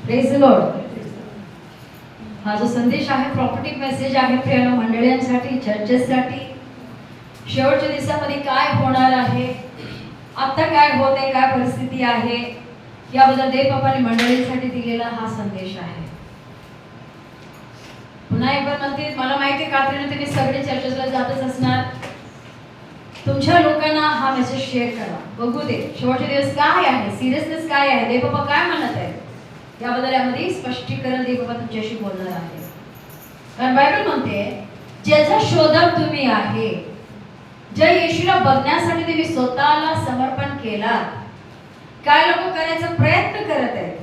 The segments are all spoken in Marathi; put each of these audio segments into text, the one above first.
Praise the Lord. हा जो संदेश आहे प्रॉपर्टी मेसेज आहे प्रिय मंडळींसाठी, चर्चेससाठी. शेवटच्या दिवसामध्ये काय होणार आहे, आता काय होत आहे, काय परिस्थिती आहे, याबद्दल देवबापाने मंडळींसाठी दिलेला हा संदेश आहे. पुन्हा एकदा म्हणते, मला माहिती आहे कात्रीने तुम्ही सगळे चर्चेसला जातच असणार. तुमच्या लोकांना हा मेसेज शेअर करा, बघू दे शेवटचे दिवस काय आहे, सिरियसनेस काय आहे, देवबापा काय म्हणत आहे, याबद्दल यामध्ये स्पष्टीकरण देवबापा तुमच्याशी बोलणार आहे. कारण बायबल म्हणते, ज्याच्या शोधात तुम्ही आहे, ज्या येशूला बघण्यासाठी तुम्ही स्वतःला समर्पण केला. काय लोक करायचा प्रयत्न करत आहेत,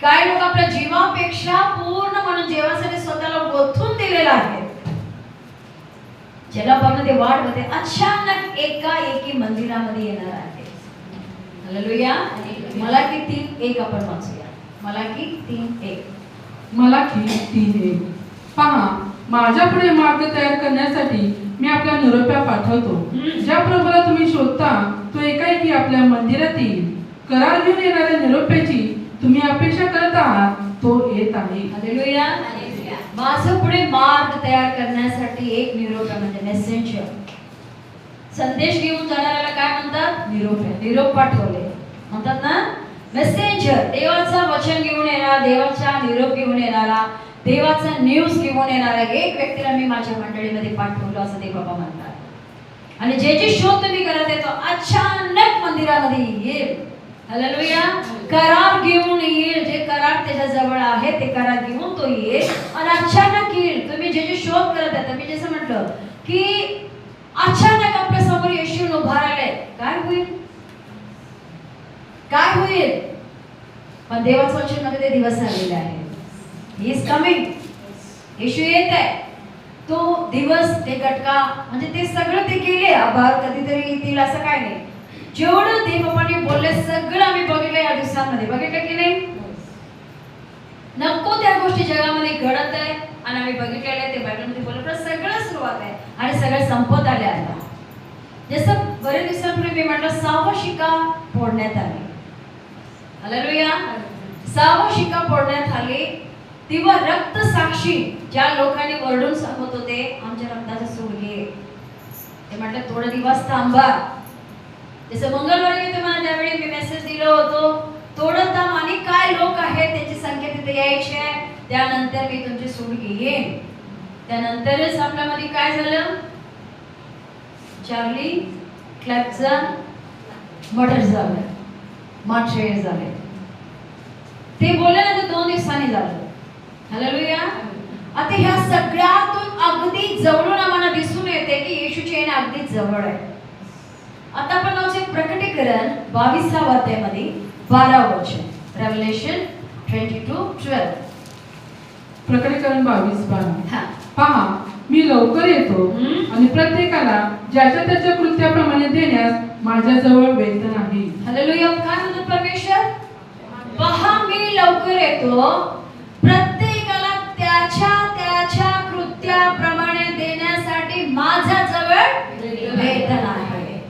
काय लोक आपल्या जीवापेक्षा पूर्ण म्हणून जीवासाठी स्वतःला गोठून दिलेला आहे. ज्याला बघणं ते वाट बघते, अचानक एकाएकी मंदिरामध्ये येणार आहे. हालेलुया. मलाकी 3:1 आपण वाचूया. मलाकी 3:1. मलाकी 3:1. पहा, माझ्या पुढे मार्ग तयार करण्यासाठी मी आपल्या निरोप्या पाठवतो. ज्याप्रमाणे तुम्ही शोधता तो एकाएकी आपल्या मंदिरात येईल. करार घेऊन येणाऱ्या निरोप्याची तुम्ही अपेक्षा करत आहात, तो येत आहे. हालेलुया. माझं पुढे मार्ग तयार करण्यासाठी एक निरोप म्हणजे मेसेंजर. संदेश घेऊन जाणाऱ्याला काय म्हणतात? निरोप. निरोप पाठवले म्हणतात ना, मेसेंजर. देवाचा वचन घेऊन येणारा, देवाचा निरोप घेऊन येणारा, देवाचा न्यूज घेऊन येणारा एक व्यक्तीला मी माझ्या मंडळीमध्ये पाठवलं, असं देवबाबा म्हणतात. आणि जे जे शोध तुम्ही करत आहे तो अचानक मंदिरामध्ये येईल. हालेलुया. करार घेऊन येईल. जे करार त्याच्या जवळ आहे ते करार घेऊन तो येईल आणि अचानक येईल. तुम्ही जे जे शोध करत आहे, मी जसं म्हटलं की अचानक आपल्या समोर येशू उभा राहिलाय, काय होईल, काय होईल? पण देवाच्या वचनामध्ये ते दिवस आलेले आहे. He is coming. येशू येत आहे. तो दिवस, ते घटका म्हणजे ते सगळं ते केले. आभार कधीतरी येतील असं काय नाही. जेवढं देवबापांनी बोलले सगळं आम्ही बघितलं या दिवसांमध्ये. बघितलं की नाही? नको त्या गोष्टी जगामध्ये घडत आहे आणि आम्ही बघितलेलं आहे. ते बायबलमध्ये बोललं सगळं सुरुवात आहे आणि सगळं संपत आले. आता जसं बरेच दिवसांपूर्वी मी म्हटलं 6वा शिक्का फोडण्यात आली. हालेलुया. 6वा शिक्का फोडण्यात आली. तेव्हा रक्त साक्षी ज्या लोकांनी वरडून सांगत होते आमच्या रक्ताचे सोडले, ते म्हटलं थोडे दिवस थांबा. जसं मंगळवारी मी तुम्हाला त्यावेळी मी मेसेज दिलं होतं, थोडं थांब आणि काय लोक आहेत त्यांची संख्या तिथे यायची आहे, त्यानंतर मी तुमची सूड घेईन. त्यानंतरच आपल्यामध्ये काय झालं, चार्ली क्लॅपचा मर्डर झालं, मार्शेर झाले. ते बोलल्यानंतर 2 दिवसांनी झालं. हालेलुया. आता ह्या सगळ्यातून अगदी जवळून आम्हाला दिसून येते की येशूची येणे अगदी जवळ आहे. आता आपण वाचू प्रकटीकरण 22व्या अध्यायामध्ये 12 वचन. रेव्हलेशन 22:12. प्रकटीकरण 22:12. हा. पहा, मी लवकर येतो आणि प्रत्येकाला ज्याच्या त्याच्या कृत्याप्रमाणे देण्यास माझ्याजवळ वेतन आहे. हालेलुया. काय म्हणतो परमेश्वर? पहा, मी लवकर येतो, प्रत्येकाला त्याच्या त्याच्या कृत्याप्रमाणे देण्यासाठी माझ्याजवळ वेतन आहे.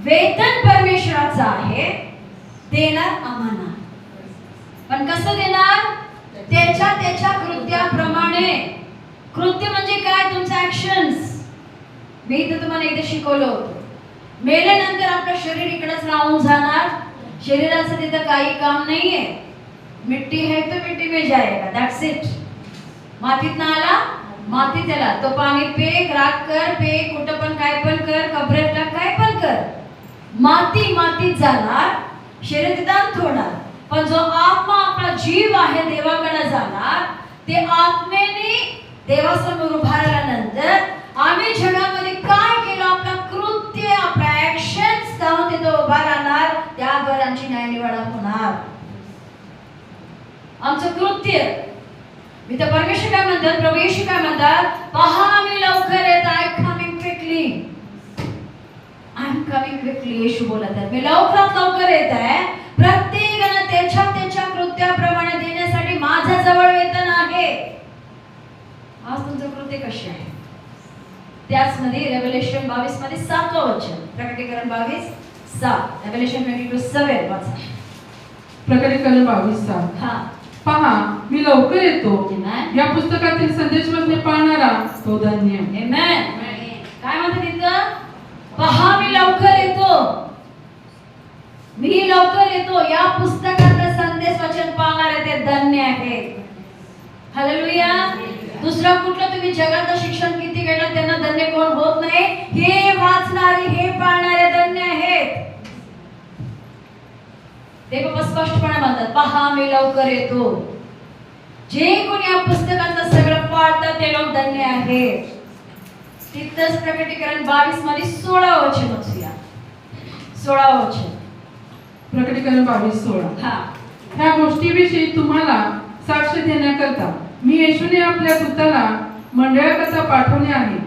वेतन परमेश्वराचं आहे, देणार आम्हाला. पण कसं देणार? त्याच्या त्याच्या कृत्याप्रमाणे. कृत्य म्हणजे काय? तुमचे ऍक्शन्स. मी इथं तुम्हाला एकदा शिकवलं होतं, मेल्यानंतर आपलं शरीर इकडेच राहून जाणार. शरीराचं तिथं काही काम नाहीये. मिट्टी है तो मिट्टी में जाएगा, दैट्स इट. मातीत ना आला, मातीत आला. तो पाणी पे, राख कर, पे, कुठं पण काय पण कर, कबरेत टाक, काय पण कर, माती मातीत जाणार. शरीर तिथं अंत होणार. पण जो आत्मा, आपला जीव आहे, देवाकडे जाणार. ते आत्मेने देवासमोर उभा राहिल्यानंतर आम्ही जगामध्ये काय केलं, आपलं कृत्य, आपल्या ऍक्शन्स जाऊन तिथं उभा राहणार. त्यावर आमची न्यायनिवाडा होणार. आमचं कृत्य. मी तर परमेश्वर काय म्हणतात, प्रभू येशू काय म्हणतात, पहा मी लवकर येत आहे, coming quickly. I am coming quickly. Yeshu बोलत आहेत, मी लवकरात लवकर येत आहे, प्रत्येकाला त्याच्या त्याच्या कृत्याप्रमाणे देण्यासाठी माझ्याजवळ वेतन आहे. आज तुमचं कृत्य कसे आहे? त्याच मध्ये रेव्हलेशन 22 मध्ये 7वं वचन. प्रकटीकरण 22:7. रेव्हलेशन 22:7 वाचा. प्रकटीकरण 22:7. हा. पहा मी लवकर येतो. Amen. या पुस्तकातील संदेश वचने पाळणारा तो धन्य. Amen. काय म्हणतात तिथं? पहा मी लवकर येतो. मी लवकर येतो. या पुस्तकातलं संदेश वचन पाळणारे ते धन्य आहेत. हालेलुया. दुसरा कुठलं तुम्ही जगाचं शिक्षण किती घेतलं त्यांना धन्य कोण होत नाही. हे वाचणारे हे पाळणारे धन्य आहेत. ते बाबा स्पष्टपणे म्हणतात पहा मी लवकर येतो. जे कोणी या पुस्तकातलं सगळं पाळतात ते लोक धन्य आहेत. तिथंच प्रकटीकरण 22 मध्ये 16 वचन वाचूया. 16 वचन. प्रकटीकरण 22:16. हा. ह्या गोष्टीविषयी तुम्हाला साक्ष देण्याकरता मी येशूने आपल्या दूताला मंडळाकरता पाठवले आहे.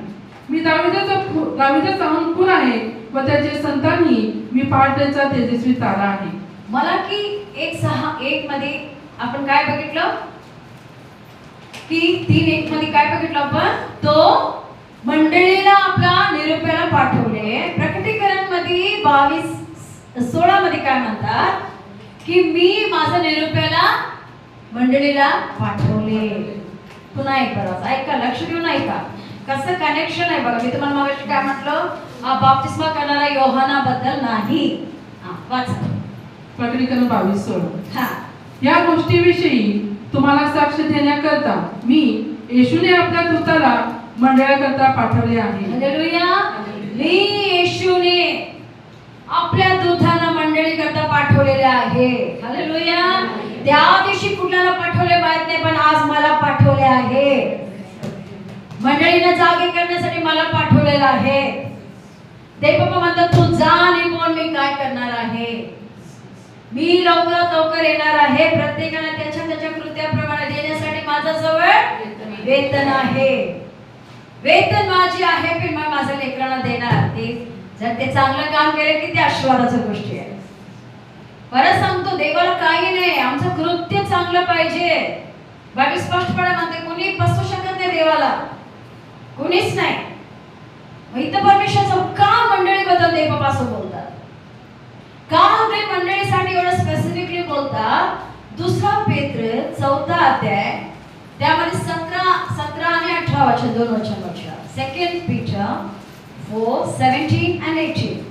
मी दाविदाचा अंकुर आहे व त्याचे संतानही मी पहाटेचा तेजस्वी तारा आहे. मलाकी 1:6-1 मध्ये आपण काय बघितलं की 3:1 मध्ये काय बघितलं आपण? तो मंडळीला आपला निरोपाला पाठवले. प्रकटीकरण मध्ये 22:16 मध्ये काय म्हणतात की मी माझा निरोपाला मंडळीला पाठवले. पुन्हा एक बरं ऐका, लक्ष देऊन ऐका कसं कनेक्शन आहे बघा. मी तुम्हाला मागाशी काय म्हटलं? बाप्तिस्मा करणारा योहाना बद्दल नाही. वाचा प्रकटीकरण 22:16. हा. या गोष्टीविषयी तुम्हाला साक्ष देण्याकरता मी येशूने आपल्या दूताला मंडळाकरता पाठवले आहे. हालेलुया. मी येशूने आपल्या दूताला मंडळी करता पाठवलेले आहे. हालेलुया. त्या दिवशी कुणाला पाठवले माहित नाही पण आज मला पाठवले आहे. मंडळीला जागे करण्यासाठी मला पाठवलेलं आहे. देव बाबा म्हणतात तू जा निघून मी काय करणार आहे. मी लवकरात लवकर येणार आहे. प्रत्येकाला त्याच्या त्याच्या कृत्याप्रमाणे देण्यासाठी माझा जवळ वेतन आहे. वेतन माझी आहे पण मी माझ्या लेकरांना देणार. ते जर ते चांगलं काम केलं की ते आशीर्वादाची गोष्टी आहे. परत सांगतो देवाला काही नाही, आमचं कृत्य चांगलं पाहिजे. बाकी स्पष्टपणे म्हणते कोणी फसवू शकत नाही देवाला, कोणीच नाही. मग इथं परमेश्वराचं का मंडळी बद्दल देवबाबा असं बोलतात? का ते मंडळीसाठी एवढं स्पेसिफिकली बोलतात? 2 पेत्र 4 अध्याय त्यामध्ये 17 आणि 18 वचन 2 वचन वाचा. 2 Peter 4:17 and 18.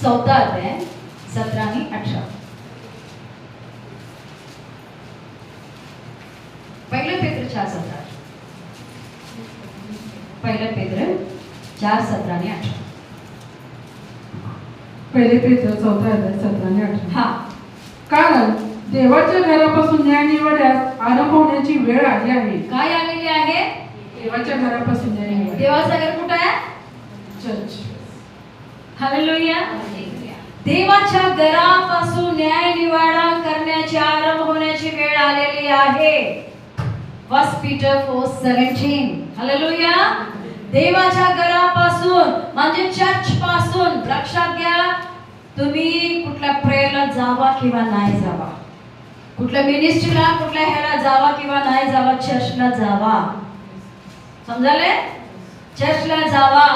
4 अध्याय 17 आणि 18. पहिलं पेत्र 4:17. पहिलं पेत्र 4:17 आणि 18. पहिले पेत्र 4 अध्याय 17 आणि 18. हा. कारण देवाच्या घरापासून न्याय निवड्यास आरंभ होण्याची वेळ आली आहे. काय आलेली आहे? देवाच्या घरापासून न्याय निवड. देवाचं घर कुठं आहे? चर्च. हालेलुया. देवाच्या घरापासून न्याय निवाडा करण्याची आरंभ होण्याची वेळ आलेली आहे. 1 Peter 4:17. हालेलुया. देवाच्या घरापासून म्हणजे चर्च पासून. लक्षात घ्या तुम्ही कुठल्या प्रेयरला जावा किंवा नाही जावा, कुठल्या मिनिस्ट्रीला कुठल्या ह्याला जावा किंवा नाही जावा, चर्चला जावा. समजाले? चर्चला जावा.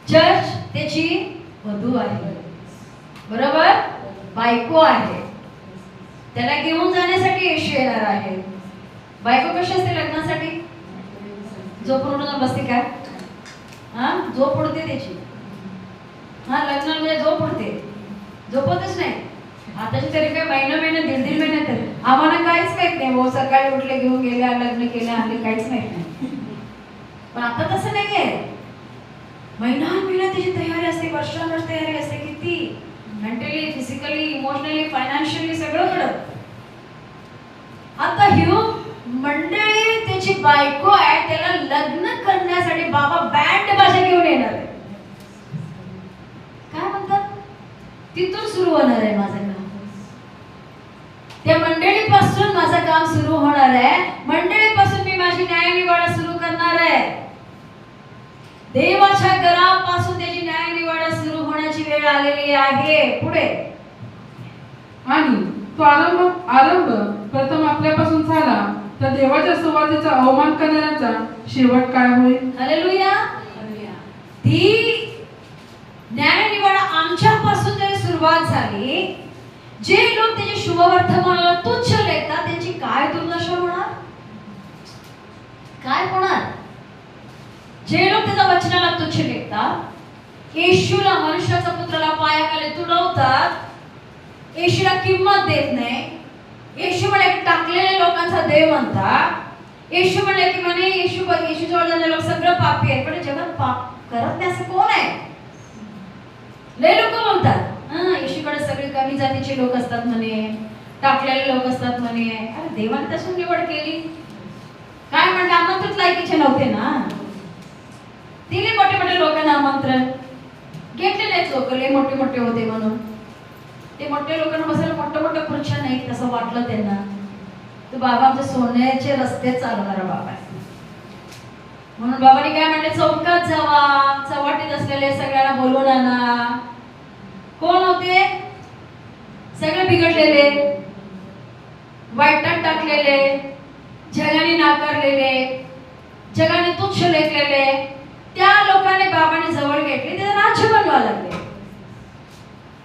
चर्च त्याची वधू आहे, बरोबर? बायको आहे. त्याला घेऊन जाण्यासाठी येशू येणार आहे. बायको कशी असते लग्नासाठी? झोपून बसते काय? हा, झोप उडते त्याची. हा, लग्नामध्ये झोप उडते, झोपतच नाही. आताची तरी काय महिना दीड महिना तरी आम्हाला काहीच माहित नाही. वो सकाळी उठले घेऊन गेल्या, लग्न केले, आले, काहीच माहित नाही. पण आता तसं नाहीये. महिना त्याची तयारी असते, वर्षानुवर्ष तयारी असते. किती मेंटली, फिजिकली, इमोशनली, फायनान्शियली सगळं घडत. आता ह्यो मंडळी त्याची बायको आहे, त्याला लग्न करण्यासाठी बाबा बँड बाजा घेऊन येणार आहे. काय म्हणतात? तिथून सुरू होणार आहे माझं काम. त्या मंडळीपासून माझं काम सुरू होणार आहे. मंडळीपासून मी माझी न्याय निवाडा सुरू करणार आहे. देवाच्या घरापासून त्याची न्याय निवाडा सुरू होण्याची वेळ आलेली आहे. पुढे आणि तो आरंभ प्रथम आपल्यापासून झाला तर देवाच्या सुवार्तेचा अवमान करणाऱ्याचा शेवट काय होईल? हालेलुया. ती न्याय निवाडा आमच्यापासून जरी सुरुवात झाली जे लोक त्याच्या शुभवर्तमानाला तुच्छ लेखतात त्यांची काय दुर्दशा होणार? काय होणार? जे लोक त्याच्या वचनाला तुच्छ लेखतात, येशूला मनुष्याचा पुत्राला पायाखाली तुडवतात, येशूला किंमत देत नाही, येशू म्हणे टाकलेल्या लोकांचा देव म्हणतात, येशू म्हणे की म्हणे येशू जवळ जाणारे लोक सगळं पापी आहेत, पण जगात पाप करत नाही असं कोण आहे? लय लोक म्हणतात येशूकडे सगळे कमी जातीचे लोक असतात म्हणे, टाकलेले लोक असतात म्हणे. अरे देवाने तशी निवड केली. काय म्हणतात? आमंत्रित लायकीचे नव्हते ना, दिले मोठे मोठे लोकांना आमंत्रण, घेतले नाहीत लोक, लय मोठे मोठे होते म्हणून. ते मोठे लोकांना बसायला मोठ्या मोठ्या खुर्च्या नाहीत असं वाटलं त्यांना. तर बाबा आमच्या सोन्याचे रस्ते चालवणारा बाबा आहे म्हणून बाबांनी काय म्हणले, चौकात जावा, चौवाटीत असलेले सगळ्यांना बोलवून आणा. कोण होते? सगळे बिघडलेले, वाईटात टाकलेले, जगाने नाकारलेले, जगाने तुच्छ लेखलेले, त्या लोकांनी बाबाने जवळ घेतले, ते राज्य बनवा लागले.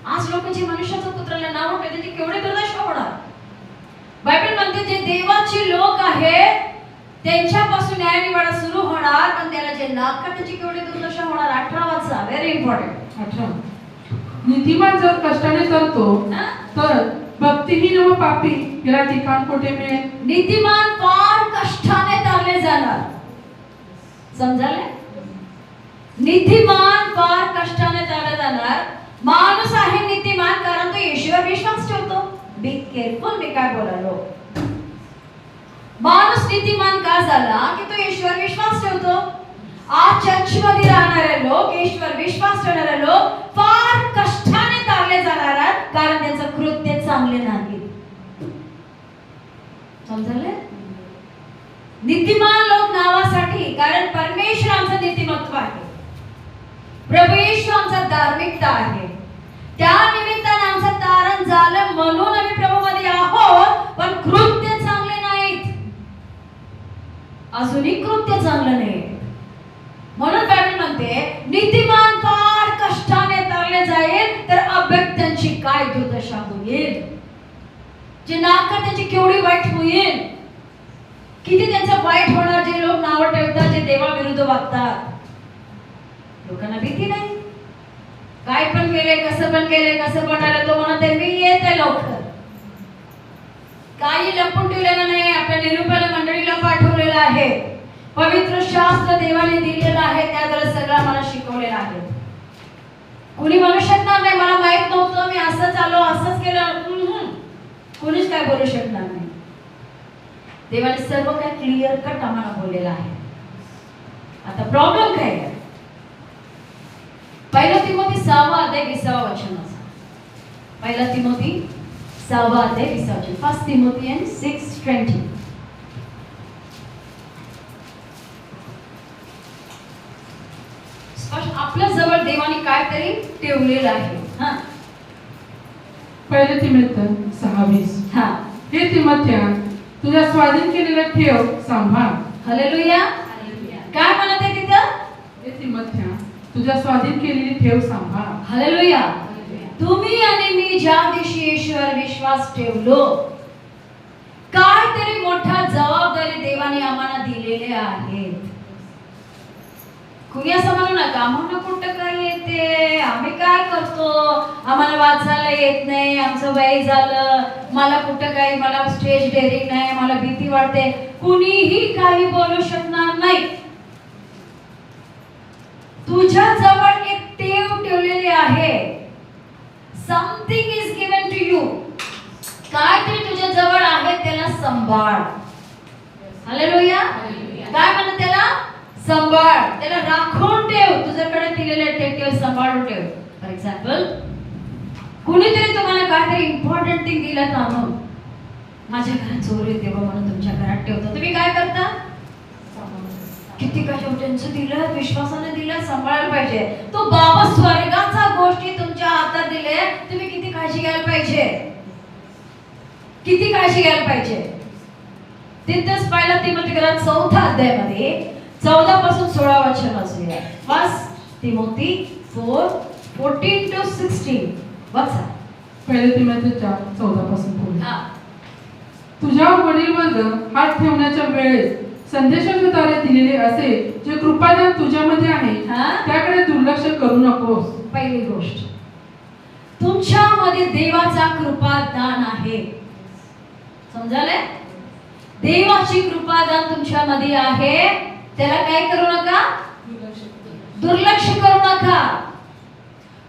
आज लोक जे मनुष्याच्या पुत्राला नाव ठेवते ते केवढे दुर्दशा होणार? बायबल म्हणते जे देवाचे लोक आहेत त्यांच्यापासून न्यायनिवाडा सुरू होणार, पण त्याला जे नाकार त्याची केवढी दुर्दशा होणार? 18 वाचा, व्हेरी इम्पॉर्टंट. 18. नीतिमान जर कष्टाने करतो तर भक्तिहीन व पापी याला ठिकाण कुठे मिळेल? नीतिमान फार कष्टाने तारले जाणार. समजाले? नीतिमान फार कष्टाने तारले जाणार. माणूस आहे नीतिमान कारण तो येशूवर विश्वास ठेवतो. बी केअरफुल मी काय बोलालो. माणूस नीतिमान का झाला की तो येशूवर विश्वास ठेवतो. आज चर्चमध्ये राहणारे लोक, येशूवर विश्वास ठेवणारे लोक फार कष्टाने तारले जाणार आहेत कारण त्यांचं कृत्य चांगले नाही. समजले? नीतिमान लोक नावासाठी, कारण परमेश्वर आमचं नीतिमत्व आहे, प्रभू येशू आमचा धार्मिकता आहे, त्या निमित्ताने आमचं तारण झालं म्हणून आम्ही प्रभूमध्ये आहोत, पण कृत्य चांगले नाहीत. अजूनही कृत्य चांगलं नाही म्हणून बायबल म्हणते नीतिमान फार कष्टाने तारले जाईल तर अभक्तांची काय दुर्दशा होईल, जे नाकार त्याची केवढी वाईट होईल, किती त्यांचं वाईट होणार. जे लोक नाव ठेवतात, जे देवाविरुद्ध वागतात, लोकांना भीती नाही. काय पण केले, कसं पण केले, कसं पण आलं, तो म्हणत मी येते लवकर. काही लपून ठेवलेलं नाही. आपल्या निरूपण मंडळीला पाठवलेलं आहे. पवित्र शास्त्र देवाने दिलेलं आहे, त्याद्वारे सगळं मला शिकवलेलं आहे. कुणी म्हणू शकणार नाही मला माहित नव्हतं, मी असंच आलो, असंच केलं, कुणीच काय बोलू शकणार नाही. देवाने सर्व काय क्लिअर कट आम्हाला बोललेलं आहे. आता प्रॉब्लेम काय आहे? 1 तिमोथी 6 अध्याय 20 वचन. 1 तिमोथी 6 अध्याय 20 वचन. 1 तिमोथी 6:20. आपल्या जवळ देवाने काहीतरी ठेवलेलं आहे. हा, 1 तिमोथी 6:20. हा, हे तिमोथ्या तुझ्या स्वाधीन केलेलं ठेव सांभाळ. हालेलुया. काय म्हणत आहे तिथं? हे तिमोथ्या तुझ्या स्वाधीन केलेली ठेव सांभाळ. हालेलुया. तुम्ही आणि मी ज्या दिवशी येशूवर विश्वास ठेवलो, काहीतरी मोठा जबाबदारी देवाने आम्हाला दिलेले आहेत. कुणी असं म्हणू नका आम्हाला कुठं काय येते, आम्ही काय करतो, आम्हाला वाचायला येत नाही, आमचं वय झालं, मला कुठं काही, मला स्टेज डेअरिंग नाही, मला भीती वाटते. कुणीही काही बोलू शकणार नाही. तुझ्या जवळ एक टेव ठेवलेली आहे. Something is given to you. काहीतरी तुझ्या जवळ आहे, त्याला सांभाळ. हालेलुया. काय म्हणतात त्याला? सांभाळ, त्याला राखून ठेव. तुझ्याकडे दिलेले ते ठेव, सांभाळून ठेव. फॉर एक्झाम्पल, कुणीतरी तुम्हाला काहीतरी इम्पॉर्टंट थिंग दिलं तर आणून, माझ्या घरात चोर येते म्हणून तुमच्या घरात ठेवतो, तुम्ही काय करता? किती कशा त्यांचं दिलं, विश्वासाने दिलं, सांभाळायला पाहिजे. तो बाबा स्वर्गाचा गोष्टी तुमच्या हातात दिले, तुम्ही किती काळजी घ्यायला पाहिजे, किती काळजी घ्यायला पाहिजे. तिथेच 1 तिमोथी 4 अध्यायामध्ये 14 पासून 16 वचन वाचूया. 1 तिमोथी 4:14 to 16 वाचा. पहिले तिमोथेच्या 14 पासून पुढे. हा. तुझ्या वडील वर्ग हात ठेवण्याच्या वेळेस संदेशाद्वारे दिलेले असे जे कृपादान तुझ्यामध्ये आहे हा? त्याकडे दुर्लक्ष करू नकोस. पहिली गोष्ट, तुमच्यामध्ये देवाचा कृपादान आहे. समजाले? देवाची कृपादान तुमच्यामध्ये आहे, त्याला काय करू नका, दुर्लक्ष करू नका.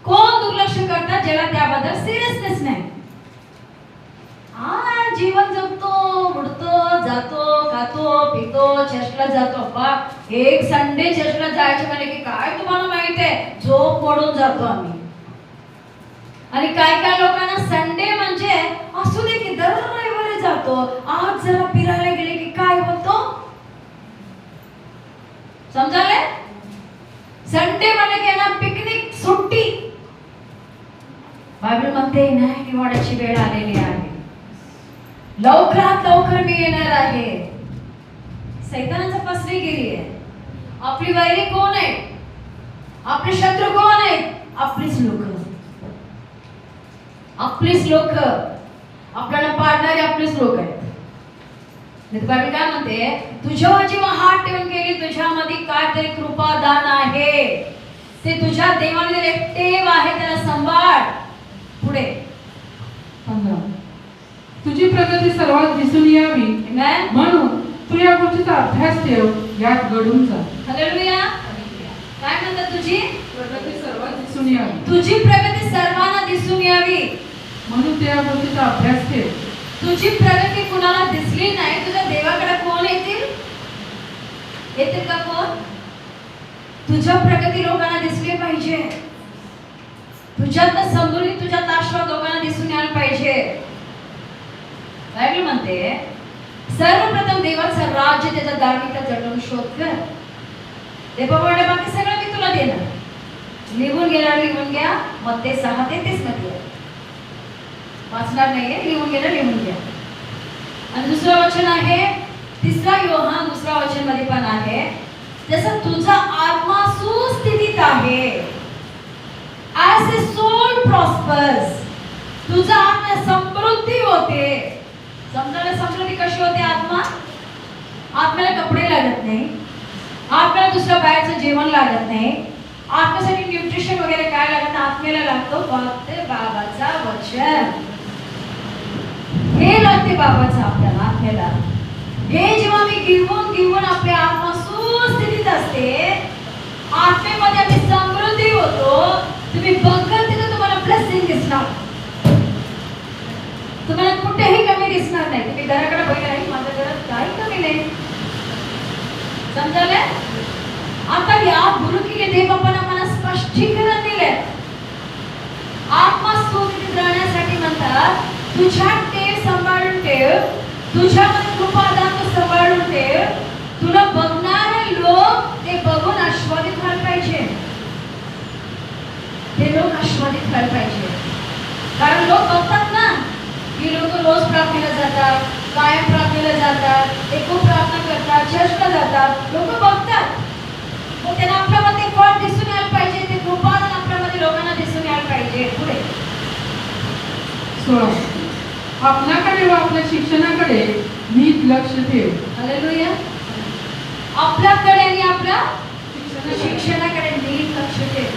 कोण दुर्लक्ष करतात? ज्याला त्याबद्दल सिरियसनेस नाही. जीवन जगतो, उडतो, जातो, खातो, पितो, चर्चला जातो. अप्पा, एक संडे चर्चला जायचं म्हणजे की काय तुम्हाला माहित आहे, झोप मोडून जातो आम्ही. आणि काय काय लोकांना संडे म्हणजे असू दे की दर रविवारी जातो, आज जरा फिरायला गेले की काय होतो. समजाले? संडे म्हणजे की ना पिकनिक, सुट्टी. बायबल म्हणते नाही निवाड्याची वेळ आलेली आहे, लवकरात लवकर मी येणार आहे. सैतानाचा फसवेगिरी आहे. आपली वैरी कोण आहे? आपले शत्रू कोण आहेत? आपलीच लोक. आपलीच लोक, आपल्याला पाडणारे आपलीच लोक आहेत. बायबल काय म्हणते? तुझ्यावर जेव्हा हात ठेवून गेली, तुझ्यामध्ये काहीतरी कृपादान आहे, ते तुझ्या देवाने दिलेले एक टेव आहे, त्याला सांभाळ. पुढे 15 तुझी प्रगती सर्वात दिसून यावी Amen. म्हणून तू या गोष्टीचा अभ्यास ठेव, यात घडून जा. हालेलुया. काय म्हणतात? तुझी प्रगती सर्वात दिसून यावी, तुझी प्रगती सर्वांना दिसून यावी म्हणून त्या गोष्टीचा अभ्यास ठेव. तुझी प्रगती कुणाला दिसली नाही, तुझ्या देवाकडे कोण येतील? येतील का कोण? तुझ्या प्रगती लोकांना दिसली पाहिजे. तुझ्यात समृद्धी, तुझ्यात आशीर्वाद लोकांना दिसून यायला पाहिजे. बायबल म्हणते सर्वप्रथम देवाचं राज्य, त्याचा धार्मिकता जटून शोध कर. देवाकडे बाकी सगळं मी तुला देणार. लिहून गेल्यावर लिहून घ्या. मत्ते 6:33 मध्ये वाचणार नाहीये, लिहून गेलं लिहून घ्या. आणि दुसरं वचन आहे 3 योहान 2 वचन मध्ये पण आहे, जसं तुझा आत्मा सुस्थितीत आहे, as a soul prospers, तुझा आत्मा समृद्धी होते. समजायला समृद्धी कशी होते? आत्म्याला कपडे लागत नाही, आत्म्याला दुसऱ्या बाहेरचं जेवण लागत नाही, आत्म्यासाठी न्यूट्रिशन वगैरे काय लागत नाही, आत्म्याला लागतो फक्त बाबाचा वचन. हे लागते बाबाचं आपल्याला आत्म्याला. हे जेव्हा मी घेऊन आपली आत्मा सुस्थितीत असते, आत्मेमध्ये आम्ही समृद्धी होतो. तुम्ही बघल तिथे तुम्हाला ब्लेसिंग दिसणार, तुम्हाला कुठेही कमी दिसणार नाही. तुम्ही घराकडे बघितलं नाही, माझ्या घरात काही कमी नाही. समजाले? आता या गुरुकीने देव बापांना स्पष्टीकरण दिले. आत्मा सुस्थितीत राहण्यासाठी म्हणतात तुझ्या टेव सांभाळून ठेव, तुझ्यामध्ये कृपादान तू सांभाळून ठेव. तुला बघणारे लोक ते बघून आस्वादित व्हायला पाहिजे. ते लोक आस्वादित व्हायला पाहिजे. कारण लोक बघतात ना की लोक रोज प्रार्थनेला जातात, कायम प्रार्थनेला जातात, ते खूप प्रार्थना करतात, चर्चला जातात. लोक बघतात, मग त्यांना आपल्यामध्ये फळ दिसून यायला पाहिजे. ते कृपादान आपल्यामध्ये लोकांना दिसून यायला पाहिजे. पुढे 16 आपल्याकडे व आपल्या शिक्षणाकडे नीट लक्ष ठेव. हालेलुया. आपल्याकडे आणि आपल्या शिक्षणाकडे नीट लक्ष ठेव.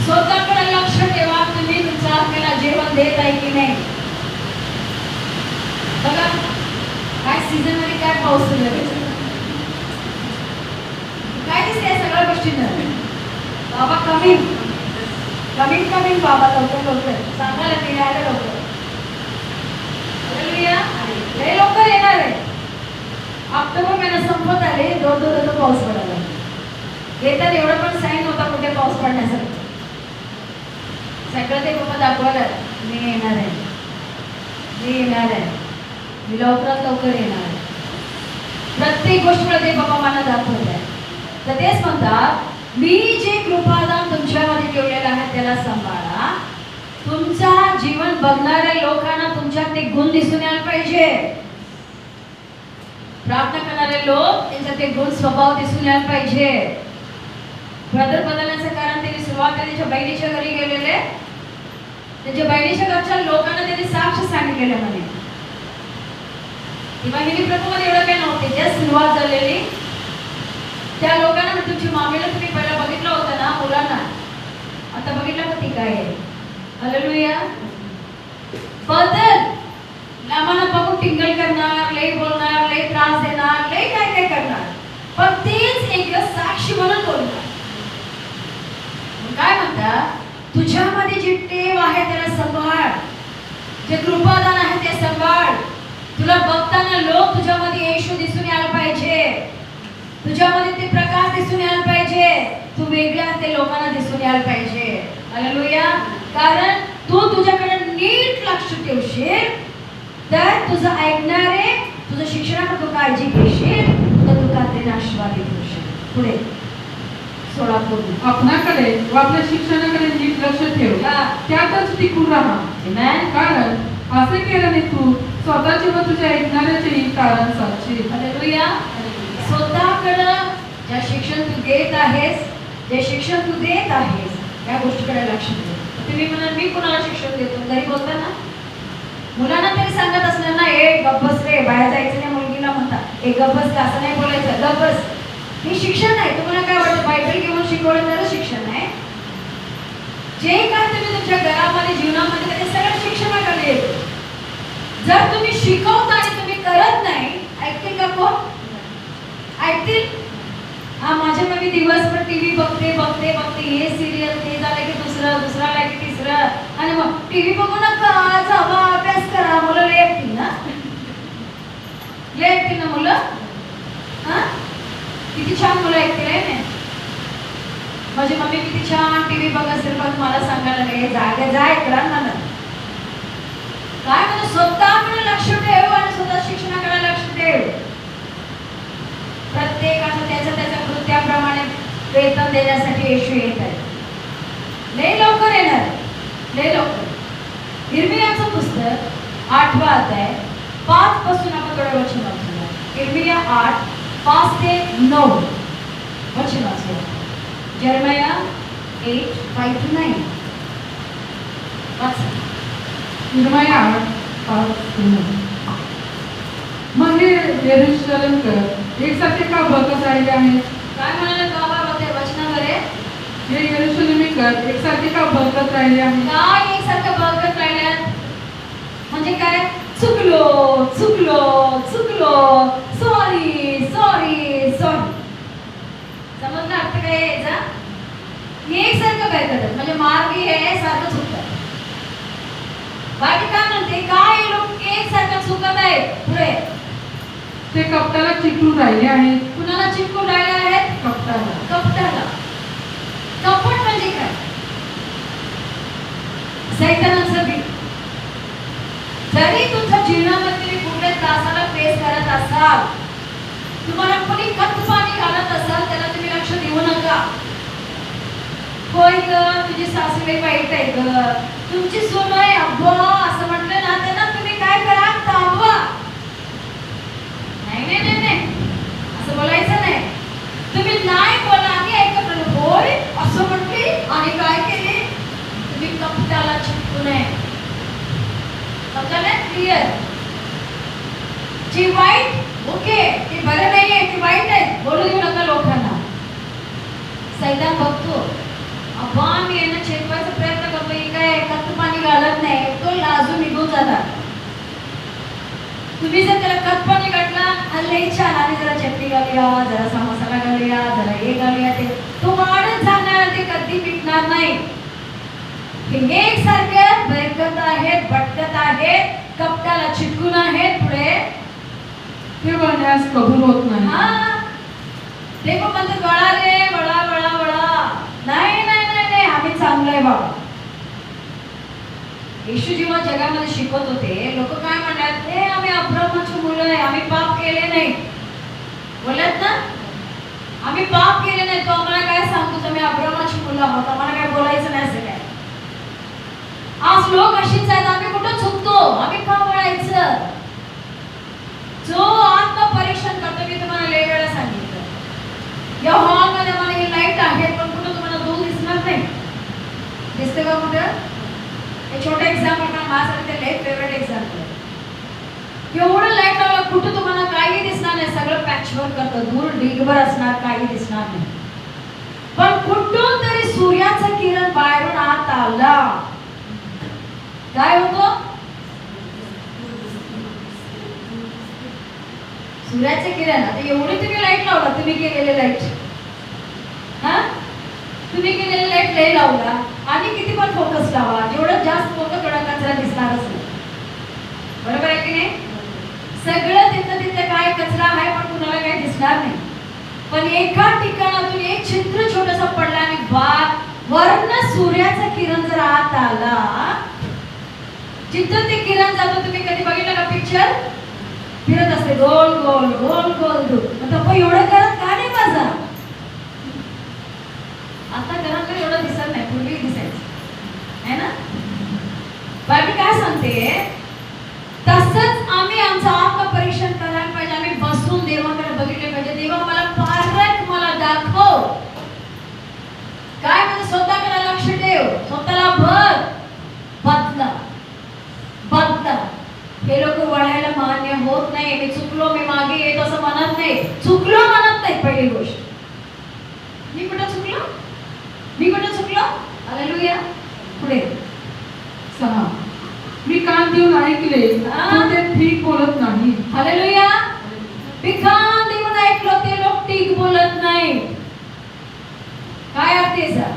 स्वतःकडे लक्ष ठेवा, तुम्ही तुमच्या आत्म्याला जेवण देत आहे की नाही. बघा काय सीझन मध्ये काय पाऊस सुरू आहे, काय दिसते सगळ्या गोष्टींना. बाबा कमी बाबा लवकर सांगायला फिरायला लवकर. लय लवकर येणार आहे. ऑक्टोबर महिना संपत आले, दोन पाऊस पडायला. येतात एवढं पण साईन होता कुठे पाऊस पडण्यासाठी. सगळं ते बाबा दाखवायला मी येणार आहे, मी लवकरात लवकर येणार आहे. प्रत्येक गोष्टीमध्ये बाबा मला दाखवत आहे. तर तेच म्हणतात मी जे कृपादान तुमच्यामध्ये ठेवलेलं आहे त्याला सांभाळा. तुमचा जीवन बघणाऱ्या लोकांना तुमच्यात ते गुण दिसून यायला पाहिजे. प्रार्थना करणारे लोक त्यांचा ते गुण स्वभाव दिसून यायला पाहिजे. ब्रदर बदलण्याचं कारण त्यांनी सुरुवातीला त्याच्या बहिणीच्या घरी गेलेले, त्यांच्या बहिणीच्या घरच्या लोकांना त्यांनी साक्ष सांगितलेलं म्हणे. ती वाहिनी प्रथममध्ये एवढं काही नव्हते, जे सुरुवात झालेली त्या लोकांना म्हणजे तुमची मामीला तुम्ही पहिला बघितलं होतं ना मुलांना, आता बघितलं का ती काय आहे. हालेलुया. बदल आम्हाला बघून टिंगल करणार, लई बोलणार, लई त्रास देणार, लई काय काय करणार, पण तेच एक दिवस साक्षी म्हणून बोलणार. काय म्हणतात, तुझ्यामध्ये जी टेव आहे त्याला सांभाळ, जे कृपादान आहे ते सांभाळ. तुला बघताना लोक तुझ्यामध्ये येशू दिसून यायला पाहिजे, तुझ्यामध्ये ते प्रकाश दिसून यायला पाहिजे, तू वेगळ्या ते लोकांना दिसून यायला पाहिजे. हालेलुया. कारण तू तुझ्याकडे नीट लक्ष ठेवशील तर तुझं ऐकणारे तुझं शिक्षणाकडे तू काळजी घेशील तर तू कात्रीने आशीर्वादित होशील. पुढे 16 पूर्ण. आपणाकडे व आपल्या शिक्षणाकडे नीट लक्ष ठेव, त्यातच टिकून राहा. आमेन. कारण असे केल्याने तू स्वतःचे व तुझ्या ऐकणाऱ्याचेही तारण साधशील. हालेलुया. स्वतःकडं ज्या शिक्षण तू देत आहेस, जे शिक्षण तू देत आहेस त्या गोष्टीकडे लक्ष दे. तुम्ही म्हणाल मी कुणाला शिक्षण देतो, घरी बोलता ना मुलांना तरी सांगत असणार ना, ए गप्पस रे, बाहेर जायचं नाही. मुलगीला म्हणतात ए गप्पस, असं नाही बोलायचं, गप्पस. हे शिक्षण नाही. तुम्हाला काय वाटतं बायबल घेऊन शिकवलं तर शिक्षण आहे? जे काय तुम्ही तुमच्या घरामध्ये जीवनामध्ये ते सगळं शिक्षणाकडे येतं. जर तुम्ही शिकवता आणि तुम्ही करत नाही, ऐकतील का कोण? ऐकतील? हा माझ्या मम्मी दिवसभर टीव्ही बघते बघते बघते, हे सिरियल, ते झालं की दुसरं, दुसरा आला की तिसरं, आणि मग टीव्ही बघू नका, जावा अभ्यास करा. मुलं लय ऐकतील ना, लय ऐकतील ना मुलं. हा किती छान मुलं ऐकतील आहे ना. माझी मम्मी किती छान टीव्ही बघत असेल, पण मला सांगायला नाही जागे जा ऐकला मला काय म्हणजे स्वतःकडे लक्ष ठेव आणि स्वतः शिक्षणाकडे लक्ष ठेव. प्रत्येकाचं त्याच्या कृत्याप्रमाणे वेतन देण्यासाठी येशू येत आहे. लय लवकर येणार, लय लवकर. इर्मियाचं पुस्तक 8वा अध्याय 5 पासून आपण थोडं वचन वाचूया. इर्मिया 8 5 ते 9 वचन वाचूया. यिर्मया 8 5 to 9 वाचा. यिर्मया 8:5-9. मग हे यरूशलेमकर एकसारखे का बघत राहिले आहेत? काय म्हणाले बाबा बघते वचनावर आहे, हे यरूशलेमीकर एकसारखे का बघत राहिले आहेत? काय एकसारखं बघत राहिल्यात म्हणजे काय? चुकलो चुकलो चुकलो, सॉरी सॉरी सॉरी. समजलं अर्थ काय यायचा? एकसारखं काय करतात म्हणजे मार्गी आहे सारखं चुकतात. बाकी काय म्हणते, काय लोक एकसारखं चुकत आहेत. पुढे ते कपटाला चिकटून राहिले आहेत. कुणाला चिपकून राहिले आहेत? कपटाला. कपटाला. कपट म्हणजे काय? सैतानाचं बीट. जरी तुमच्या जीवनामध्ये तुम्ही कुठल्या त्रासाला फेस करत असाल, तुम्हाला कोणी खत पाणी घालत असाल, त्याला तुम्ही लक्ष देऊ नका. होय ग तुझी सासूबाई वाईट आहे ग, तुमची सून आहे अब्बा असं म्हटलं ना, त्यांना तुम्ही काय करा, थांबवा. नाही नाही नाही नाही असं बोलायचं नाही. तुम्ही नाही बोला आणि ऐकत होय असं म्हटली आणि काय केले, तुम्ही कपटाला चिपकू नये. समजलं? क्लिअर? जी वाईट ओके, ती बरं नाहीये, ती वाईट आहे, बोलू देऊ नका लोकांना. सैतान बघतो अब्बा मी यांना चेतवायचा प्रयत्न करतो, ही काय खत पाणी घालत नाही, तो लाजून निघून जातात. तुम्ही जर त्याला खत पाणी घातला लई छान आणि जरा चटणी घालूया, जरा मसाला घालूया, जरा हे घालूया, ते तो वाढत जाणार, ते कधी पिकणार नाही. हे एकसारखे भरकत आहेत, भटकत आहेत, कपटाला चिटकून आहेत. पुढे ते वळण्यास कबूल होत नाही. हा ते पण म्हणतात वळा रे वळा वळा वळा. नाही नाही नाही नाही आम्ही चांगलं आहे बाबा. येशू जेव्हा जगामध्ये शिकवत होते, लोक काय म्हणतात, हे आम्ही अब्राहमाची मुलं आहे, आम्ही पाप केले नाही. बोलत ना, आम्ही पाप केले नाही, तो आम्हाला काय सांगतो, तुम्ही अब्राहमाची मुलं आहोत, आम्हाला काय बोलायचं नाही असं काय. आज लोक अशीच आहेत, आम्ही कुठं चुकतो, आम्ही का वळायचं. जो आत्मपरीक्षण करतो, मी तुम्हाला लय वेळा सांगितलं, या हॉलमध्ये मला ही लाईट आहे, पण कुठं तुम्हाला दूर दिसणार नाही. दिसते का कुठं? एक छोटा एक्झाम्पल पण माझ्यासाठी ते लय फेवरेट एक्झाम्पल. एवढं लाईट लावलं कुठं तुम्हाला काही दिसणार नाही, सगळं पॅचवर करतं, दूर ढीगभर असणार, काही दिसणार नाही. पण कुठून तरी सूर्याचं किरण बाहेरून आत आला, काय होतं? सूर्याचे किरण. आता एवढी तुम्ही लाईट लावला, तुम्ही केलेले लाईट, हा तुम्ही केलेले लाईट लई लावला आणि किती पण फोकस लावा, जेवढं जास्त फोकस तेवढा कचरा दिसणारच नाही. बरोबर आहे की नाही? सगळं तिथं तिथं काय कचरा आहे पण कुणाला काही दिसणार नाही. पण एका ठिकाणातून एक छिद्र छोटसा पडला आणि वर्ण सूर्याचं किरण जर आत आला, जिथं ते किरण जातं, तुम्ही कधी बघितलं का पिक्चर? फिरत असते गोल गोल गोल गोल गोल. आता एवढं करत का नाही माझा? आता घरात एवढं दिसत नाही, पूर्वी दिसायचं है ना. बाकी काय सांगते, तसंच आम्ही आमचं आत्मपरीक्षण करायला पाहिजे. आम्ही बसून देवाकडे बघितले पाहिजे, देवा मला पारख, मला दाखव काय, म्हणजे स्वतःकडे लक्ष ठेव, स्वतःला बदला बदला. हे लोक वळायला मान्य होत नाही. मी चुकलो, मी मागे येत असं म्हणत नाही, चुकलो म्हणत नाही. पहिली गोष्ट, मी कुठं चुकलो, मी कुठं चुकलो. हालेलुया. पुढे 6, मी कान देऊन ऐकले पण ते ठीक बोलत नाही. हालेलुया. मी कान देऊन ऐकलो, ते लोक ठीक बोलत नाही. काय अर्थ याचा?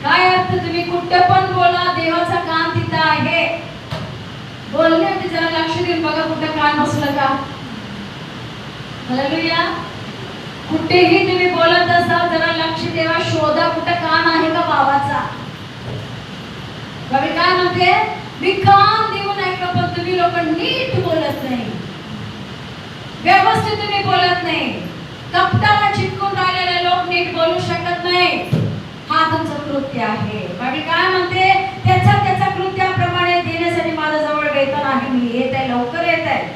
काय अर्थ? तुम्ही कुठं पण बोला, देवाचा कान तिथं आहे. बोलण्यामध्ये जरा लक्ष देऊन बघा, कुठं कान बसलं का. हालेलुया. कुठेही तुम्ही बोलत असाल, जरा लक्ष देवा, शोधा कुठं कान आहे का बाबाचा. बाबा काय म्हणते, मी कान देऊन ऐकलं पण तुम्ही लोक नीट बोलत नाही, व्यवस्थित तुम्ही बोलत नाही. कपटाला चिटकून राहिलेले लोक नीट बोलू शकत नाही. हा तुमचं कृत्य आहे. बाबा काय म्हणते, त्याच्या कृत्याप्रमाणे देण्यासाठी माझ्या जवळ वेतन आहे, मी येत आहे, लवकर येत आहे.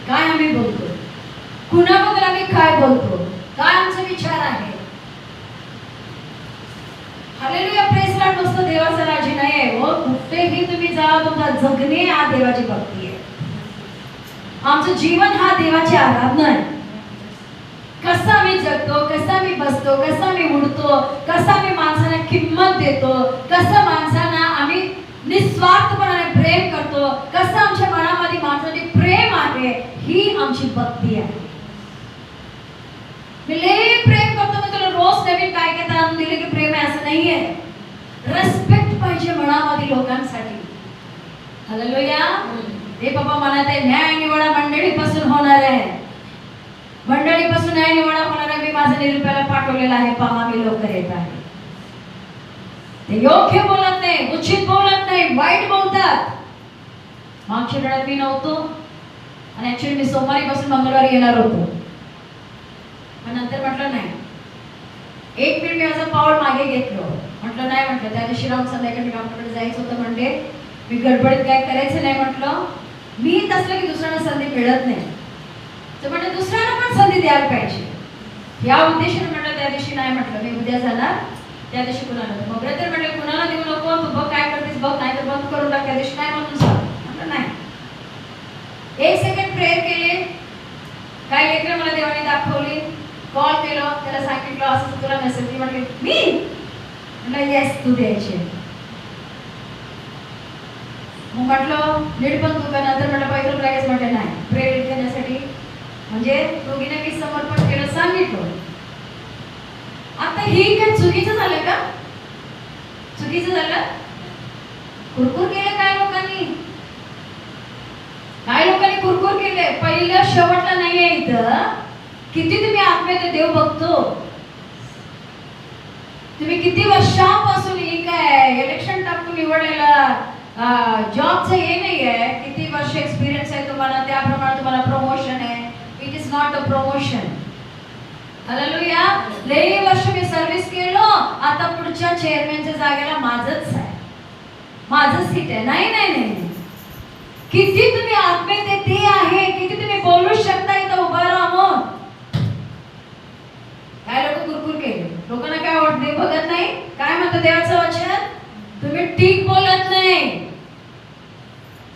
काय आम्ही बोलतो, कुणाबद्दल आम्ही काय बोलतो, काय आमचा विचार आहे. हालेलुया. Press Lord. नुसतं देवाचं राजी नाही आहे हो, कुठेही तुम्ही जा, तुमचा जगणे हा देवाची भक्ती आहे. आमचं जीवन हा देवाची आराधना आहे. कसं आम्ही जगतो, कसं आम्ही बसतो, कसं आम्ही उडतो, कसं आम्ही माणसाला किंमत देतो, कसं माणसांना आम्ही निस्वार्थपणाने प्रेम करतो, कसं आमच्या मनामध्ये माणसासाठी प्रेम आहे, ही आमची भक्ती आहे. मी लय प्रेम करतो, मी तुला रोज नवीन काय काय आणून दिले की प्रेम आहे असं नाहीये. रेस्पेक्ट पाहिजे मनामध्ये लोकांसाठी. हालेलुया. हे बाबा म्हणत आहे, न्याय निवडा मंडळीपासून होणार आहे, मंडळीपासून न्याय निवडा होणार आहे. मी माझ्या निरूपाला पाठवलेला आहे, पहा मी लवकर येत आहे. ते योग्य बोलत नाही, उचित बोलत नाही, वाईट बोलतात. मागच्या वेळात मी नव्हतो आणि ऍक्च्युअली मी सोमवारी पासून मंगळवारी येणार होतो, पण नंतर म्हटलं नाही, एक मिनिट मी माझं पाऊल मागे घेतलो. म्हटलं नाही, म्हटलं त्या दिवशी राहून संध्याकाळी डॉक्टरकडे जायचं होतं, म्हणते मी गडबडीत काय करायचं नाही. म्हटलं मी तसलं की दुसऱ्यांना संधी मिळत नाही, तर म्हटलं दुसऱ्यांना पण संधी द्यायला पाहिजे, या उद्देशाने म्हटलं त्या दिवशी नाही. म्हटलं मी उद्या जाणार, त्या दिवशी कुणाला मग तर म्हटलं कुणाला देऊ नको, तू बघ काय करतेस बघ, नाही तर बंद करून टाक, त्या दिवशी नाही म्हणून सांग. म्हटलं नाही. 1 सेकंड प्रेयर केले, काय लेकरं मला देवाने दाखवली, कॉल केलं, त्याला सांगितलं असं तुला मेसेज ती. म्हटली मी, म्हटलं येस तू द्यायचे. मग म्हटलं नीट पण तू का, नंतर म्हटलं पैसे लागेल. म्हटलं नाही, प्रेयर करण्यासाठी म्हणजे दोघीने मी समर्पण केलं, सांगितलं. आता ही काय चुकीचं झालं का? चुकीचं झालं? कुरकुर केलं काय लोकांनी, काय लोकांनी कुरकुर केले. पहिलं शेवटला नाहीये इथं, किती तुम्ही आत्म्यात देव बघतो. तुम्ही किती वर्षांपासून ही काय इलेक्शन टाकून निवडलेला जॉबचं हे नाही आहे, किती वर्ष एक्सपिरियन्स आहे तुम्हाला, त्याप्रमाणे तुम्हाला प्रमोशन आहे. It is not a promotion. Hallelujah. लई वर्ष मी सर्व्हिस केलो, आता पुढच्या चेअरमॅनच्या जागेला माझंच आहे, माझं सीट आहे. नाही नाही नाही, किती तुम्ही आत्म्यात ते आहे, किती तुम्ही बोलू शकता इथं उभा राहून. काय लोक कुरकुर केले, लोकांना काय वाटते बघत नाही. काय म्हणतं देवाचं वचन,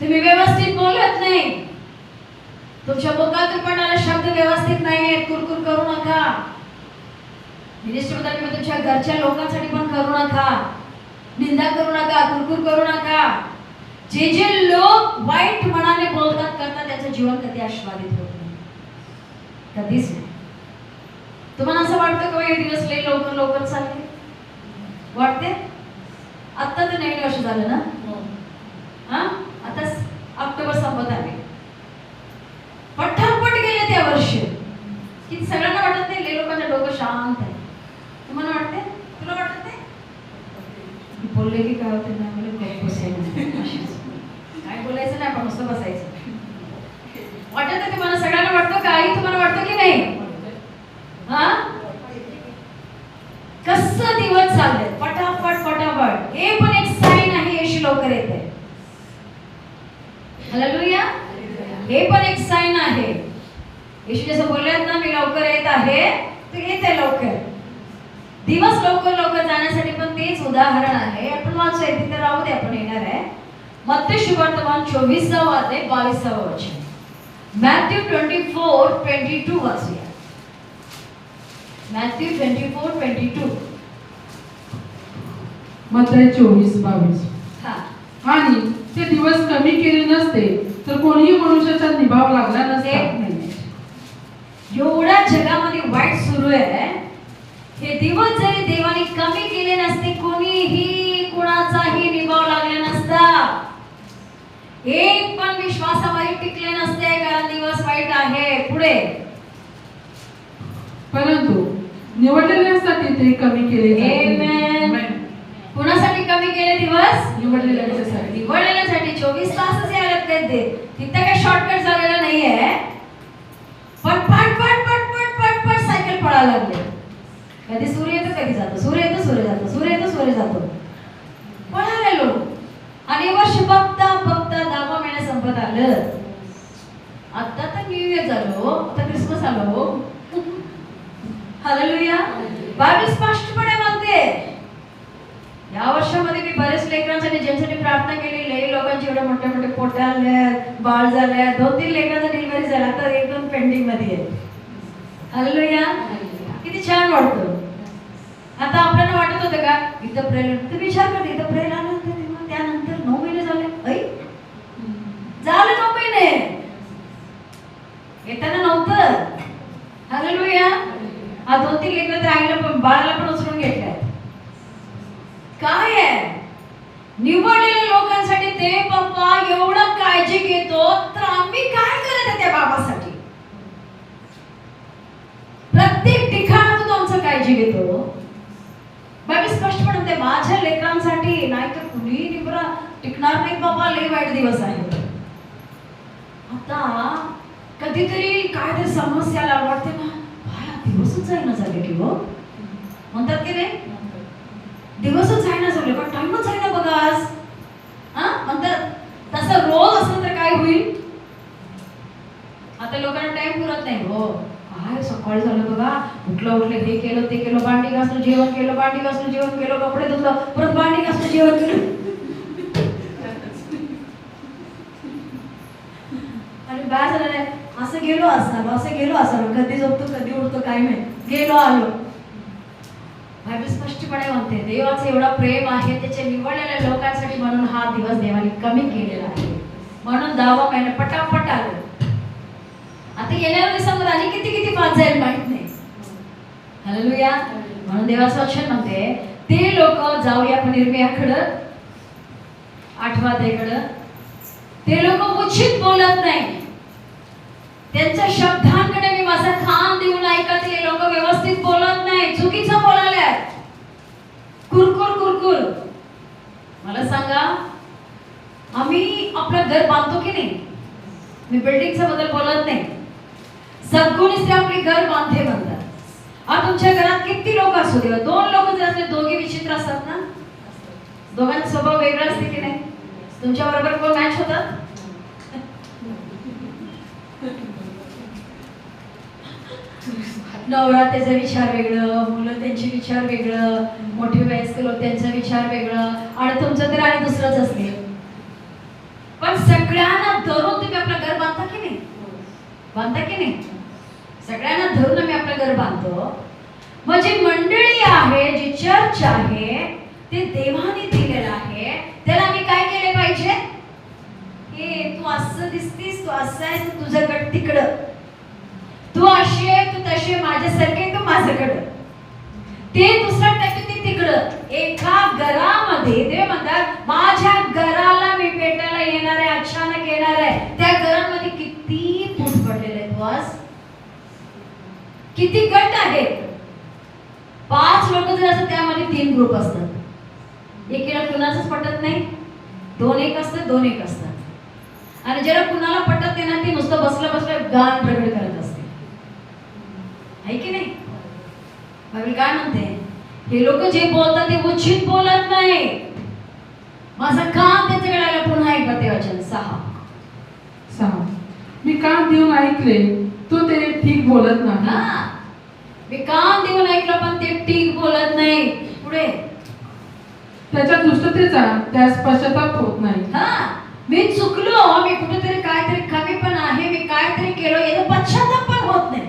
तुम्ही व्यवस्थित बोलत नाही, तुमच्या मुखातून पडणारे शब्द व्यवस्थित नाहीये, कुरकुर करू नका. मिनिस्टर किंवा तुमच्या घरच्या लोकांसाठी पण करू नका, निंदा करू नका, कुरकुर करू नका. जे जे लोक वाईट मनाने बोलतात करतात त्यांचं जीवन कधी आस्वादित होत नाही, कधीच नाही. तुम्हाला असं वाटतं का हे दिवस लय लवकर लवकर चालले वाटते? आत्ता तर नवीन वर्ष झालं ना, हा आता ऑक्टोबर संपत आले, पटापट गेले त्या वर्ष. की सगळ्यांना वाटत नाही, लय लोकांचं डोकं शांत आहे. तुम्हाला वाटते? तुला वाटत नाही? बोलले की काय होते ना, काय बोलायचं नाही, आपण नुसतं बसायचं. वाटत आहे तुम्हाला? सगळ्यांना वाटतं का? आई तुम्हाला वाटतं की नाही? हा, कसं दिवस चालले पटापट पटापट. हे पण एक साईन आहे येशू लवकर येत आहे. हालेलुया. हे पण एक साईन आहे. येशू जसं बोललेत ना, मी लवकर येत आहे, तर येत आहे लवकर. दिवस लवकर लवकर जाण्यासाठी पण तेच उदाहरण आहे. आपण वाचूया, तिथे राहू दे, आपण येणार आहे. मत्ती सुवर्तमान 24 अध्याय 22 वचन. मॅथ्यू 24:22 वाचूया. मॅथ्यू 24:22. मत्ती 24:22. हा. आणि ते दिवस कमी केले नसते तर कोणीही मनुष्याचा निभाव लागला नसता. एवढ्या जगामध्ये वाईट सुरू आहे, हे दिवस जरी देवाने कमी केले नसते, कोणीही कुणाचाही निभाव लागला नसता. एक पण विश्वासावर टिकले नसते, कारण दिवस वाईट आहे. पुढे, परंतु निवडलेल्यांसाठी ते कमी केले आमेन. कुणासाठी कमी केले दिवस? निवडलेल्यांसाठी. निवडलेल्यांसाठी. 24 तासच यायला ते, तिथे काही शॉर्टकट झालेला नाहीये. पण पट पट पट पट पट पट सायकल पळायला लागले. कधी सूर्य येतो, कधी जातो, सूर्य येतो, सूर्य जातो, सूर्य येतो, सूर्य जातो, पळालेलो. आणि वर्ष बघता बघता 10 महिने संपत आलं. आता तर न्यू इयर झालो, आता क्रिसमस आलो. हालेलुया. बायबल स्पष्टपणे म्हणते, या वर्षामध्ये मी बरेच लेकरांसाठी ज्यांच्यासाठी प्रार्थना केली, लई लोकांची एवढे मोठे मोठे पोटे आले, बाळ झाले, 2-3 लेकरांचा डिलिव्हरी झाला, तर 1-2 पेंडिंग मध्ये आहे. हालेलुया. किती छान वाटतं. आता आपल्याला वाटत होतं का इथं प्रेल, तर विचार कर, इथं प्रेल आलं तर त्यानंतर 9 महिने झाले. ऐ झाले 9 महिने, येताना नव्हतं. हालेलुया. हा 2-3 लेकरं तर आईला पण बाळाला पण उचलून घेतलंय. काय आहे? निवडलेल्या लोकांसाठी ते बाप्पा एवढं काळजी घेतो, तर आम्ही काय करत आहे त्या बाबासाठी? प्रत्येक ठिकाणातून आमचं काळजी घेतो. बाबा स्पष्ट म्हणते, माझ्या लेकरांसाठी नाही तर कुणी निवडा टिकणार नाही बाबा, लई वाईट दिवस आहे. आता कधीतरी काय तर समस्या वाटते ना, काय दिवसच जाईना झाले की हो, म्हणतात की नाही, दिवसच जाईना झाले का, टाइमच जाईना बघा आज. हा म्हणतात. तसं रोज असलं तर काय होईल? आता लोकांना टाइम पुरत नाही. हो काय सकाळी झालं बघा, उठलं हे केलं ते केलं, भांडी घासलं, जेवण केलं, भांडी घासलं, जेवण केलं, कपडे धुतलं, परत भांडी घासलं, जेवण केलं. आणि बाय झालं नाही, असं गेलो असालो, असं गेलो असालो, कधी झोपतो कधी उठतो काय माहिती, गेलो आलो. बायबल स्पष्टपणे म्हणते, देवाचं एवढं प्रेम आहे त्याच्या निवडलेल्या लोकांसाठी, म्हणून हा दिवस देवाने कमी केलेला आहे. म्हणून 10 महिने पटापट आलो. आता येणाऱ्या दिवसामध्ये आणि किती किती पाच जाईल माहित नाही. हालेलुया. म्हणून देवाचं वचन म्हणते, ते लोक जाऊया आपण इर्मियाकडं 8व्या अध्यायाकडं. ते लोक उचित बोलत नाही, त्यांच्या शब्दांकडे मी माझा कान देऊन ऐकत. हे लोक व्यवस्थित बोलत नाही, चुकीचं बोलायला, कुरकुर कुरकुर. मला सांगा, आम्ही आपलं घर बांधतो की नाही? मी बिल्डिंगच्या बद्दल बोलत नाही, सद्गुणी स्त्री आपली घर बांधते म्हणतात. आता तुमच्या घरात किती लोक असू दे, 2 लोक जर असले, दोघे विचित्र असतात ना, दोघांचा स्वभाव वेगळा असते की नाही? तुमच्या बरोबर कोण मॅच होतात? नवरा त्याचा विचार वेगळं, मुलं त्यांचे विचार वेगळं, मोठे वयस्क लोक त्यांचा विचार वेगळं, आणि तुमचं तर आणि दुसरंच असते. पण सगळे सगळ्यांना धरून तुम्ही आपलं घर बांधता की नाही? बांधता की नाही? सगळ्यांना धरून आम्ही आपलं घर बांधतो. मग जी मंडळी आहे, जी चर्च आहे, ते देवाने दिलेलं आहे. त्याला आम्ही काय केले पाहिजे? हे तू असं दिसतीस, तू असं आहेस, तुझं गट तिकडं, तू अशी आहे, तू तशी आहे, माझ्यासारखे तू माझ्याकडं, ते दुसरं टाकी ते तिकडं. एका घरामध्ये देव म्हणतात माझ्या घराला मी भेटायला येणार आहे, अचानक येणार आहे. त्या घरामध्ये किती फूट पडलेले आहेत बस, किती गट आहेत. 5 लोक जर असतात त्यामध्ये 3 ग्रुप असतात. एकीला कुणाचंच पटत नाही, 2 एक असतात, 2 एक असतात. आणि ज्याला कुणाला पटत नाही ना, ते नुसतं बसलं बसलं गाण रगड करत असते, आहे की नाही? बायबल काय म्हणते? हे लोक जे बोलतात ते उचित बोलत नाही. माझं काम त्यांच्याकडे आलं. पुन्हा एकदा ते वचन 6. मी कान देऊन ऐकले, तो ते ठीक बोलत नाही. हा, मी कान देऊन ऐकलं पण ते ठीक बोलत नाही. पुढे त्याच्या दुष्टतेचा त्यास पश्चाताप होत नाही. हा, मी चुकलो, मी कुठेतरी काहीतरी कमी पण आहे, मी काहीतरी केलं, याचा पश्चाताप पण होत नाही.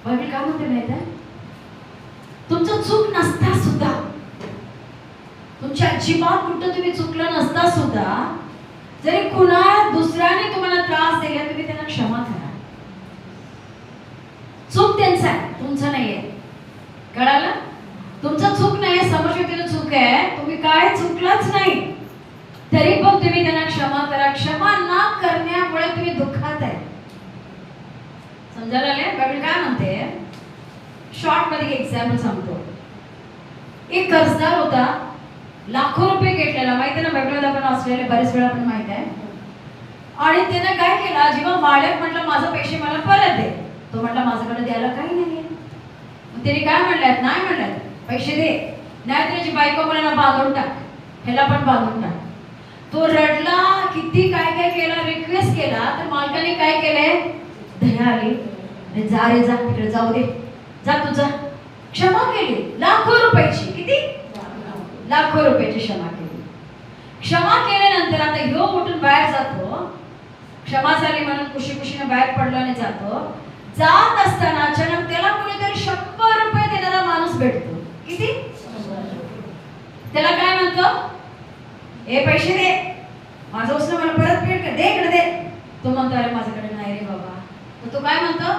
बायबल काय म्हणते माहिती आहे? तुमचं चूक नसता सुद्धा, तुमच्या अजिबात कुठं तुम्ही चुकलं नसता सुद्धा, जरी कुणा दुसऱ्याने तुम्हाला त्रास दिला, तुम्ही त्यांना क्षमा करा. चूक त्यांचा आहे, तुमचं नाहीये. कळालं? तुमचं चूक नाहीये, समोरच्या चूक आहे, तुम्ही काय चुकलाच नाही, तरी पण तुम्ही त्यांना क्षमा करा. क्षमा न करण्यामुळे तुम्ही दुःखात आहे. समजायला आले? बायबल काय म्हणते? शॉर्ट मध्ये एक्झाम्पल सांगतो. एक कर्जदार होता, लाखो रुपये घेतलेला, माहिती ना? बायबलमध्ये आपण वाचलेले बरेच वेळा पण माहित आहे. आणि त्याने काय केलं, जेव्हा मालक म्हटलं माझे पैसे मला परत दे, तो म्हटला माझ्याकडे द्यायला काही नाहीये. मग त्याने काय म्हणल्यात? नाही म्हणल्यात पैसे दे, नाही त्याची बायको मला बांधून टाक, ह्याला पण बांधून टाक. तो रडला, किती काय काय केला, रिक्वेस्ट केला, तर मालकाने काय केले? दया आली, जा रे जा, तिकडे जाऊ दे, जा तुझा. क्षमा केली, लाखो रुपयाची. किती? लाखो रुपयाची क्षमा केली. क्षमा केल्यानंतर आता ह्यो उठून बाहेर जातो, क्षमा झाली म्हणून खुशी खुशीने बाहेर पडलो आणि जातो. जात असताना अचानक त्याला कोणीतरी 100 रुपये देणारा माणूस भेटतो. किती? त्याला काय म्हणतो? हे पैसे दे, माझं उसनं मला परत फेड कर, दे इकडे दे. तो म्हणतो अरे माझ्याकडे नाही रे बाबा. तर तो काय म्हणतो?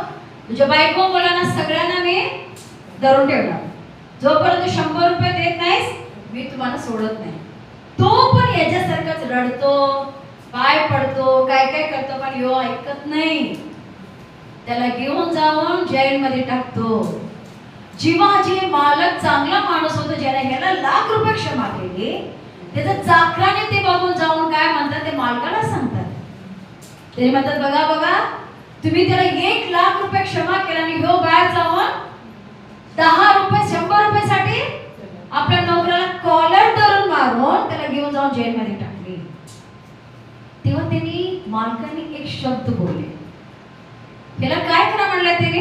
तुझ्या बायको मुलांना सगळ्यांना मी धरून ठेवणार, जोपर्यंत 100 रुपये देत नाहीस मी तुम्हाला सोडत नाही. तो पण याच्यासारखाच रडतो, पाय पडतो, काय काय करतो, पण यो ऐकत नाही. त्याला घेऊन जाऊन जेलमध्ये टाकतो. जेव्हा जे मालक चांगला माणूस होतो, ज्याने ह्याला लाख रुपये क्षमा केली, त्याच्या चाकराने ते बघून जाऊन काय म्हणतात, ते मालकाला सांगतात. ते म्हणतात बघा बघा, तुम्ही त्याला 1 लाख रुपये क्षमा केला आणि ह्यो बाहेर जाऊन 10 रुपये 100 रुपयासाठी आपल्या नोकराला कॉलर धरून मारून त्याला घेऊन जाऊन जेलमध्ये टाकले. तेव्हा त्यांनी मालकाने एक शब्द बोलले. त्याला काय करा म्हणलं त्याने?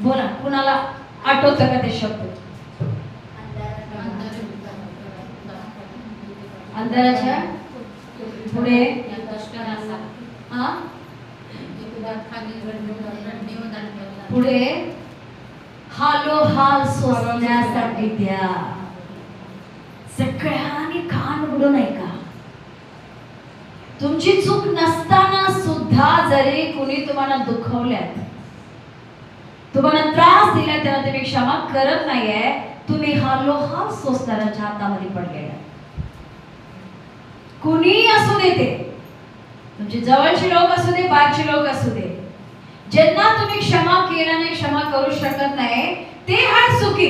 बोला, कुणाला आठवतं का ते शब्द? अंधाराच्या पुढे पुढे हालोहाल सोसण्यासाठी द्या. सगळ्यांनी कान उघडून ऐका. तुमची चूक नसताना सुद्धा जरी कोणी तुम्हाला दुखवल्यात, तुम्हाला त्रास दिला, त्याला तुम्ही क्षमा करत नाहीये, तुम्ही हालोहाल सोसणाऱ्याच्या हातामध्ये पडलेला. कुणी असू दे, ते तुमचे जवळचे लोक असू दे, बाहेरचे लोक असू दे, ज्यांना तुम्ही क्षमा केला नाही, क्षमा करू शकत नाही, ते हात सुखी,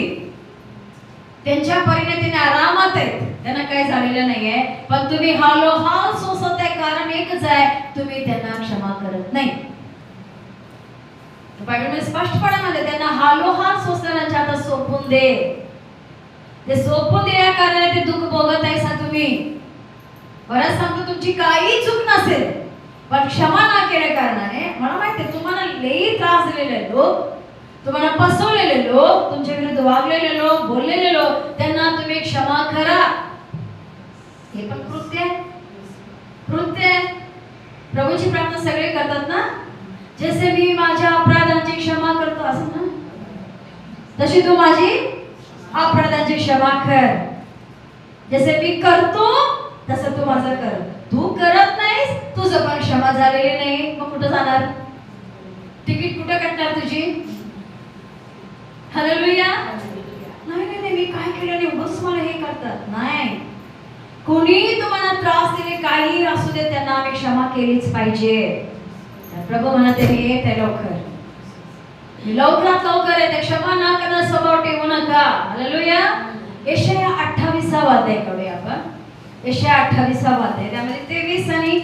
त्यांच्या परीने त्यांनी आरामात आहेत, त्यांना काही झालेलं नाहीये. पण तुम्ही हालोहाल सोसत आहे, कारण एकच आहे, तुम्ही त्यांना क्षमा करत नाही. बायबलमध्ये स्पष्टपणे म्हणते त्यांना हालोहाल सोसणाऱ्यांच्या हातात सोपवून दे. ते सोपवून देण्या कारणाने ते दुःख भोगत आहे तुम्ही. बरंच सांगतो, तुमची काही चूक नसेल, पण क्षमा ना केल्या कारणाने, मला माहिती आहे तुम्हाला लई त्रास दिलेले लोक, तुम्हाला फसवलेले लोक, तुमच्या विरुद्ध वागलेले लोक, बोललेले लोक, त्यांना तुम्ही क्षमा करा. हे पण कृत्य आहे. कृत्य आहे. प्रभूची प्रार्थना सगळे करतात ना, जसे मी माझ्या अपराधांची क्षमा करतो असं ना, तशी तू माझी अपराधांची क्षमा कर. जसे मी करतो तसं तू माझं कर. तू करत नाहीस, तुझं पण क्षमा झालेली नाही, मग कुठं जाणार? तिकीट कुठं कटणार तुझी? हालेलुया. नाही नाही नाही, मी काय केलं नाही, उगाच मला हे करतात. नाही, कोणी तुम्हाला त्रास दिले काही असू दे, त्यांना आम्ही क्षमा केलीच पाहिजे. प्रभू म्हणते मी येते लवकर, मी लवकरात लवकर येते. क्षमा ना करणार स्वभाव ठेवू नका. हालेलुया. यशाया 28 अध्याय करूया आपण. यशाया 28 अध्याय, त्यामध्ये 23 आणि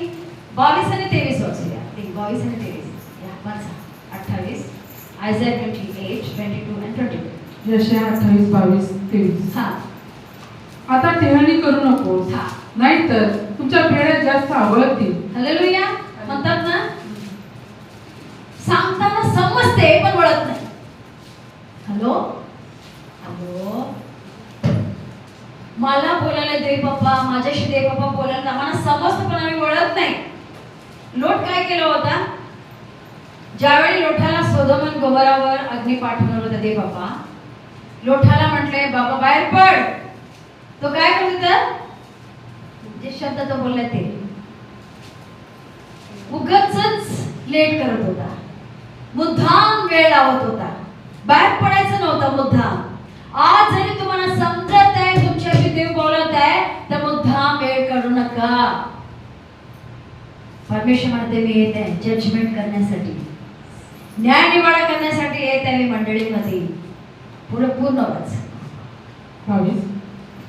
22 आणि 23 वाचूया. 22 आणि 23 या वाचा. 28 आयझाया 28, 22 आणि 22. यशाया 28, 22, 23. हा. आता टेहळणी करू नकोस, हा. नाहीतर तुमच्या बेड्या जास्त आवळतील. हालेलुया. म्हणतात ना, सांगताना समजते पण वळत नाही. हॅलो हॅलो, मला बोलायला दे बाप्पा, माझ्याशी दे बाप्पा बोलायला, आम्हाला समजतं पण आम्ही वळत नाही. लोट काय केलं होता? ज्यावेळी लोठाला सोदोम आणि गोमोरावर अग्नी पाठवणार होता दे बाप्पा, लोठाला म्हटले बाबा बाहेर पड. तो काय करत होता? जे शब्द तो बोलला ते उगाचच लेट करत होता, मुद्दाम वेळ लावत होता. बाहेर पडायचं नव्हतं मुद्दाम. आज जरी तुम्हाला समजत आहे, तुमच्याशी देव बोलत आहे, तर मुद्दाम वेळ करू नका. परमेश्वर म्हणते मी येत आहे जजमेंट करण्यासाठी, न्याय निवाडा करण्यासाठी येत आहे मी मंडळीमध्ये. पुढे पूर्ण वाच. 22.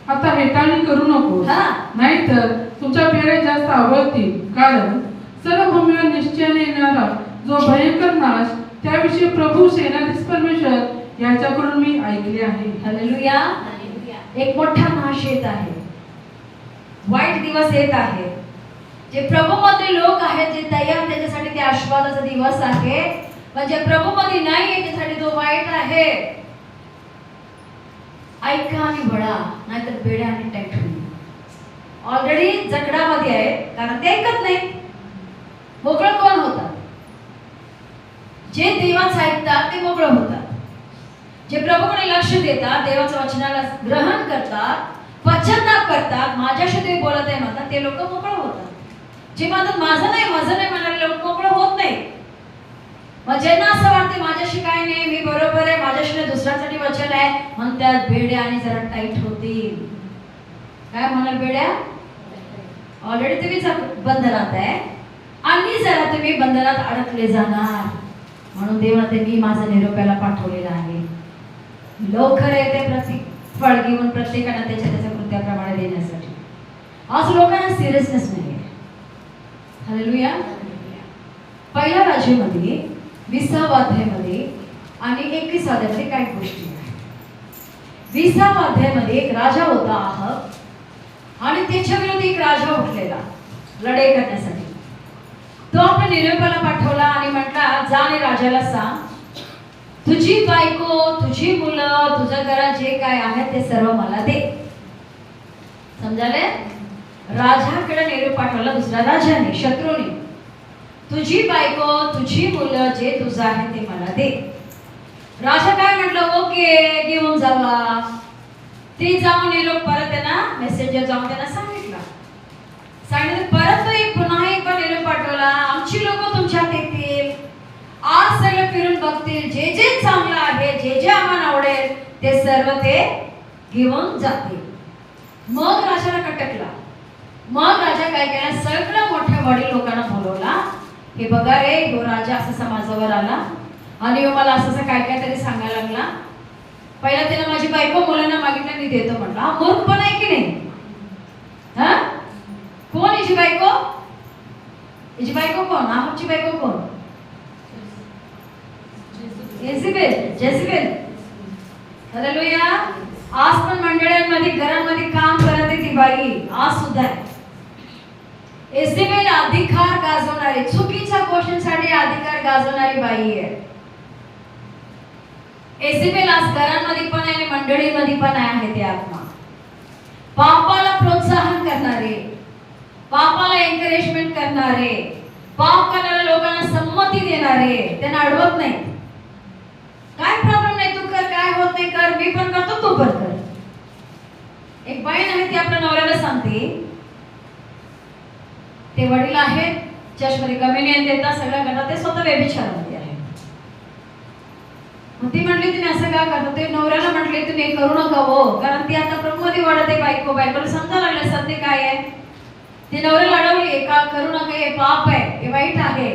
आता हेटाळणी करू नकोस, हा. नाहीतर तुमच्या बेड्या जास्त आवळतील. कारण सर्व भूमीवर निश्चयाने येणारा जो भयंकर नाश, त्याविषयी प्रभू सेनाधीश परमेश्वर याच्याकडून मी ऐकले आहे. हालेलुया. एक मोठा नाश येत आहे, वाईट दिवस येत आहे. जे प्रभूमध्ये लोक आहेत, जे तयार, त्याच्यासाठी ते आशीर्वादाचा दिवस आहे. पण जे प्रभूमध्ये नाही आहे, त्यासाठी तो वाईट आहे. ऐका आणि वळा, नाहीतर बेड्या आणि टाईट होईल. ऑलरेडी जकडामध्ये आहे, कारण ते ऐकत नाही. मोकळं कोण होतात? जे देवाचं ऐकतात ते मोकळं होतात. जे प्रभूकडे लक्ष देतात, देवाच्या वचनाला ग्रहण करतात, पश्चाताप करतात, माझ्याशी ते बोलत आहे म्हणतात, ते लोक मोकळं होतात. जे म्हणतात माझं नाही म्हणाले लोक मोकळं होत नाही. मग ज्यांना असं वाटते माझ्याशी काय नाही, मी बरोबर आहे, माझ्याशी दुसऱ्यासाठी वचन आहे, म्हणतात बेड्या आणि जरा टाईट होतील. काय म्हणाल? बेड्या ऑलरेडी तुम्ही बंधनात आहे आणि जरा तुम्ही बंधनात अडकले जाणार. म्हणून देव म्हणते मी माझा निरोप्याला पाठवलेला आहे, लवकर येते प्रत्येक फळ घेऊन प्रत्येकाला त्याच्या त्याच्या कृत्याप्रमाणे देण्यासाठी. आज लोकांना सिरियसनेस नाही आहे. हालेलुया. पहिल्या राज्यामध्ये 20 अध्यायामध्ये आणि 21 अध्यायामध्ये काही गोष्टी आहेत. 20 अध्यायामध्ये एक राजा होता अहब, आणि त्याच्या विरोधी एक राजा उठलेला लढाई करण्यासाठी. तो आपल्या निरोपाला पाठवला आणि म्हटला जा आणि राजाला सांग, तुझी बायको, तुझी मुलं, तुझ्या घरात जे काय आहे ते सर्व मला दे. समजाले? राजाकडे निरोप पाठवला दुसऱ्या राजाने, शत्रूने. तुझी बायको, तुझी मुलं, जे तुझं आहे ते मला दे. राजा काय म्हटलं? ओके, घेऊन जावा. ते जाऊन निरोप परत त्यांना मेसेंजर जाऊन त्यांना सांगितलं. परत तो पुन्हा एक निरोप पाठवला, आमची लोक तुमच्यात येतील, आज सगळं फिरून बघतील, जे जे चांगलं आहे, जे जे आम्हाला आवडेल ते सर्व ते घेऊन जातील. मग राजाला कटकला. मग राजा काय केला? सगळ्या मोठ्या वडील लोकांना बोलवला. हे बघा रे, ह्यो राजा असं समाजावर आला आणि ह्यो मला असं काय काय तरी सांगायला लागला. पहिला त्याने माझी बायको मुलांना मागितलं, मी देतो म्हटलं. हा मूर्ख पण आहे की नाही? हा, कोण हिची बायको? हिची बायको कोण? आमची बायको कोण? जेसिबेल. हालेलुया. आज पण मंडळांमध्ये घरांमध्ये काम करते ती बाई आज सुद्धा आहे. एसिबेल अधिकार गाजवणारी, चुकीच्या गोष्टींसाठी अधिकार गाजवणारी बाई आहे. एसिबेल आज घरांमध्ये पण आहे आणि मंडळीमध्ये पण आहे. ते आत्मा पापाला प्रोत्साहन करणारी, देणारे, पापाला एन्करेजमेंट करणारे, पाप करणाऱ्या लोकांना संमती देणारे, त्यांना अडवत नाही. काय प्रॉब्लेम नाही, तू कर, काय होत नाही, कर, मी पण करतो, तू पण कर. एक बहीण आहे, ती आपल्या नवऱ्याला सांगते, ते वडील आहेत, चर्चमध्ये कम्युनियन देतात, सगळं करतात, ते स्वतः व्यभिचारामध्ये आहेत. मग ती म्हटली तुम्ही असं का करता? ते नवऱ्याला म्हटले तुम्ही करू नका हो, कारण ती आता प्रभूमध्ये वाढत आहे. बायकोला समजा लागले सत्य काय आहे. ते नवऱ्याला अडवली, का करू नका, हे पाप आहे, हे वाईट आहे.